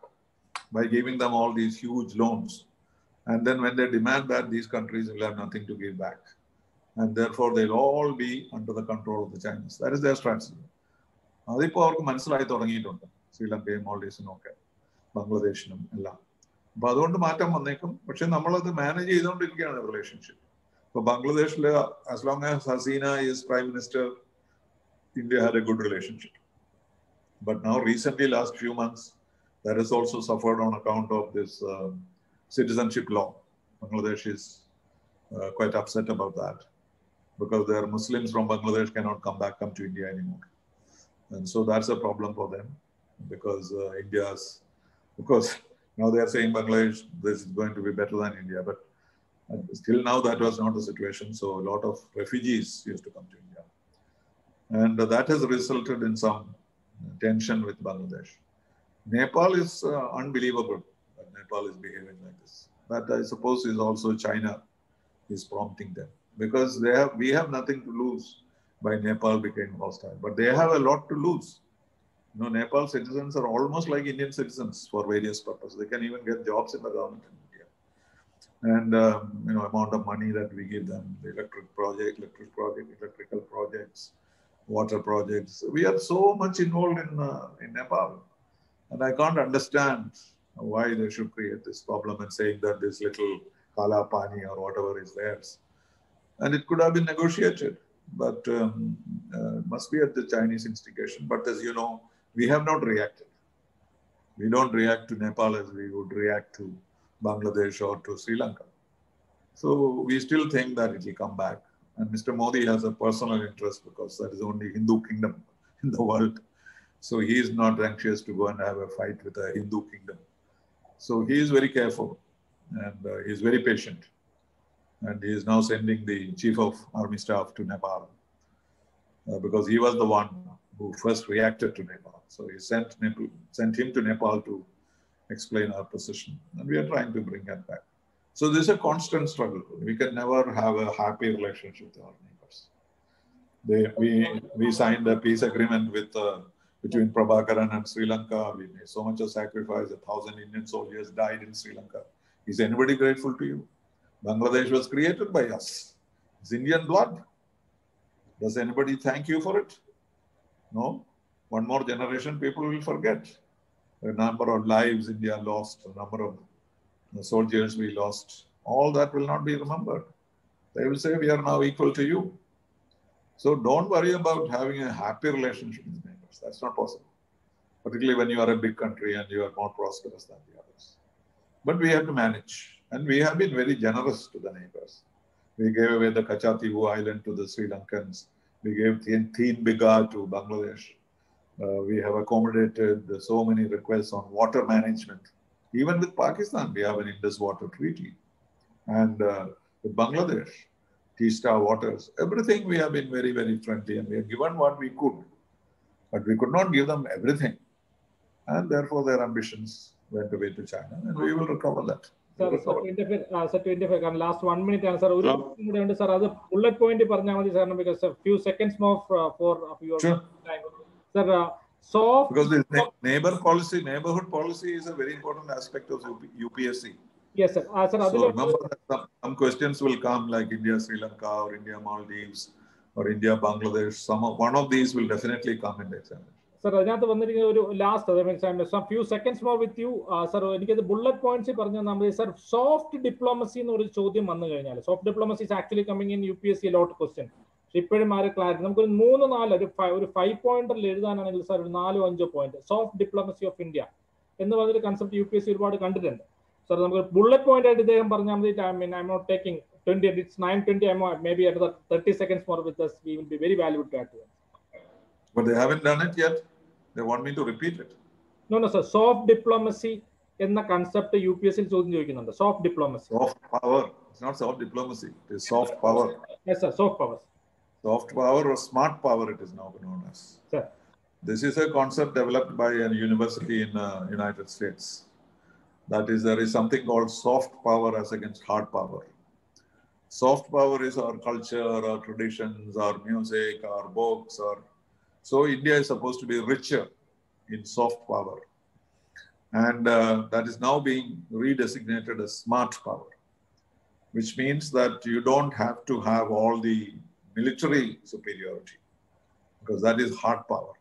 by giving them all these huge loans. And then when they demand that, these countries will have nothing to give back. And therefore, they'll all be under the control of the Chinese. That is their strategy. അതിപ്പോൾ അവർക്ക് മനസ്സിലായി തുടങ്ങിയിട്ടുണ്ട്, ശ്രീലങ്കയും മാൾഡീവ്സിനും ഒക്കെ, ബംഗ്ലാദേശിനും എല്ലാം. അപ്പൊ അതുകൊണ്ട് മാറ്റം വന്നേക്കും. പക്ഷെ നമ്മളത് മാനേജ് ചെയ്തുകൊണ്ടിരിക്കുകയാണ് റിലേഷൻഷിപ്പ്. ഇപ്പൊ ബംഗ്ലാദേശിൽ as long as Hasina is Prime Minister, India had a good relationship. But now recently, last few months, that has also suffered on account of this citizenship law. Bangladesh is quite upset about that because their Muslims from Bangladesh cannot come to India anymore. And so that's a problem for them because because now they are saying Bangladesh, this is going to be better than India. But still now that was not the situation. So a lot of refugees used to come to India. And that has resulted in some tension with Bangladesh. Nepal is unbelievable that Nepal is behaving like this. That I suppose is also China is prompting them because we have nothing to lose by Nepal becoming hostile, but they have a lot to lose. You know, Nepal citizens are almost like Indian citizens for various purposes. They can even get jobs in the government in India. And you know, amount of money that we give them, the electrical projects, water projects. We are so much involved in Nepal. And I can't understand why they should create this problem and saying that this little Kala Pani or whatever is theirs. And it could have been negotiated, but must be at the Chinese instigation. But as you know, we have not reacted. We don't react to Nepal as we would react to Bangladesh or to Sri Lanka. So we still think that it will come back. And Mr. Modi has a personal interest because that is the only Hindu kingdom in the world. So he is not anxious to go and have a fight with a Hindu kingdom. So he is very careful and he is very patient. And he is now sending the Chief of Army Staff to Nepal because he was the one who first reacted to Nepal. So he sent him to Nepal to explain our position. And we are trying to bring that back. So this is a constant struggle. We can never have a happy relationship with our neighbors. We signed a peace agreement between Prabhakaran and Sri Lanka. We made so much of sacrifice. 1,000 Indian soldiers died in Sri Lanka. Is anybody grateful to you? Bangladesh was created by us. It's Indian blood. Does anybody thank you for it? No. One more generation, people will forget the number of lives India lost, the number of soldiers we lost. All that will not be remembered. They will say, we are now equal to you. So don't worry about having a happy relationship with neighbors. That's not possible. Particularly when you are a big country and you are more prosperous than the others. But we have to manage. And we have been very generous to the neighbors. We gave away the Kachativu Island to the Sri Lankans. We gave Teen Biga to Bangladesh. We have accommodated so many requests on water management. Even with Pakistan, we have an Indus Water Treaty. And with Bangladesh, Teesta Waters, everything we have been very, very friendly and we have given what we could. But we could not give them everything. And therefore their ambitions went away to China and we will recover that. Sir, last 1 minute answer. Sir, other bullet point because a few seconds more for your time. Sir, because the neighborhood policy is a very important aspect of UPSC. Yes, sir. Sir, so remember that some questions will come like India, Sri Lanka, or India, Maldives, or India, Bangladesh. One of these will definitely come in the examination. Sir, അതിനകത്ത് വന്നിരിക്കുന്ന ഒരു last some few seconds more with you. Sir, എനിക്കത് bullet points പറഞ്ഞാൽ നമ്മൾ sir soft diplomacy എന്നൊരു ചോദ്യം വന്നു കഴിഞ്ഞാൽ soft diplomacy is actually coming in UPSC lot question. ഇപ്പോഴും ആരെ ക്ലാരിറ്റി നമുക്കൊരു 3-4 ഒരു 5 പോയിന്റിൽ എഴുതാനാണെങ്കിൽ സാർ ഒരു 4-5 point soft diplomacy of India എന്ന് പറഞ്ഞൊരു കൺസെപ്റ്റ് UPSC ഒരുപാട് കണ്ടിട്ടുണ്ട്. സാർ നമുക്ക് ബുള്ളറ്റ് പോയിന്റ് ആയിട്ട് ഇദ്ദേഹം പറഞ്ഞാൽ മതി. I'm not taking 20, it's 9:20. Maybe another 30 seconds more with us. We will be very valuable to add to it. But they haven't done it yet. They want me to repeat it. No, sir. Soft diplomacy എന്ന concept UPSC ചോദ്യം ചോദിക്കുന്നുണ്ട്. Soft diplomacy. Soft power. It's not soft diplomacy. It is soft power. Yes, sir. Soft power. Soft power or smart power, it is now known as. Sir. This is a concept developed by a university in United States. That is, there is something called soft power as against hard power. Soft power is our culture, our traditions, our music, our books. So India is supposed to be richer in soft power. And that is now being redesignated as smart power, which means that you don't have to have all the military superiority, because that is hard power.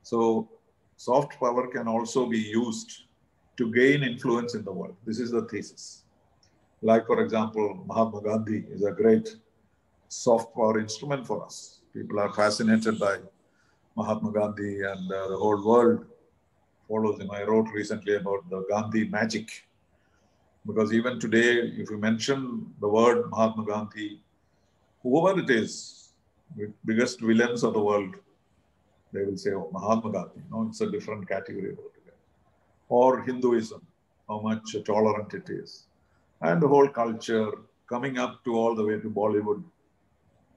So soft power can also be used to gain influence in the world. This is the thesis. Like, for example, Mahatma Gandhi is a great soft power instrument for us. People are fascinated by Mahatma Gandhi, and the whole world follows him. I wrote recently about the Gandhi magic, because even today, if you mention the word Mahatma Gandhi, whoever it is, the biggest villains of the world, they will say, oh, Mahatma Gandhi. No, it's a different category altogether. Or Hinduism, how much tolerant it is. And the whole culture coming up to all the way to Bollywood.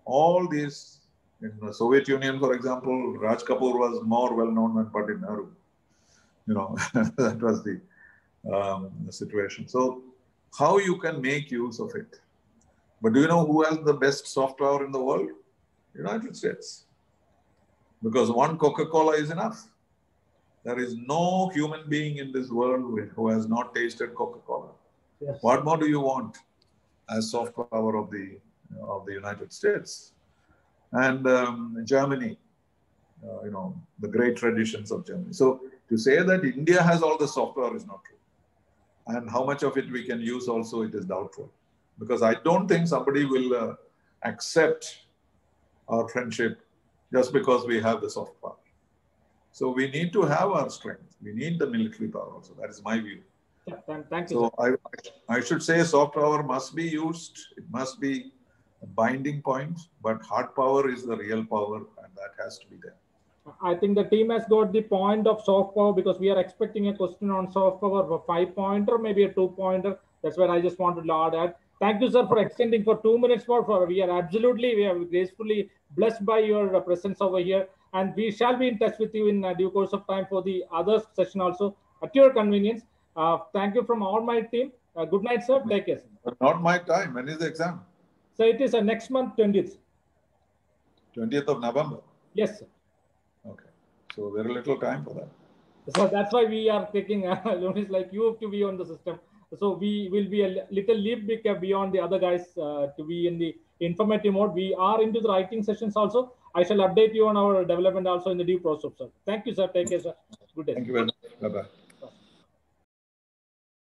All these, in the Soviet Union, for example, Raj Kapoor was more well-known than Pandit Nehru. You know, that was the situation. So how you can make use of it. But do you know who has the best soft power in the world? United States. Because one Coca-Cola is enough. There is no human being in this world who has not tasted Coca-Cola. Yes. What more do you want as soft power of the United States? And Germany, the great traditions of Germany. So to say that India has all the soft power is not true. And how much of it we can use also, it is doubtful. Because I don't think somebody will accept our friendship just because we have the soft power. So we need to have our strength. We need the military power also. That is my view. Yeah, thank you. So I should say soft power must be used. It must be a binding point, but hard power is the real power, and that has to be there. I think the team has got the point of soft power, because we are expecting a question on soft power of a 5-pointer, maybe a 2-pointer. That's where I just wanted to add that. Thank you, sir, for extending for 2 minutes more. We are gracefully blessed by your presence over here, and we shall be in touch with you in due course of time for the other session also at your convenience. Thank you from all my team. Good night, sir. Take care. Not my time. When is the exam? So it is next month, 20th. 20th of November? Yes, sir. Okay. So very little time for that. So that's why we are taking like you to be on the system. So we will be a little leap beyond the other guys to be in the informative mode. We are into the writing sessions also. I shall update you on our development also in the due process, sir. Thank you, sir. Take care, sir. Good day. Thank you very much. Bye-bye.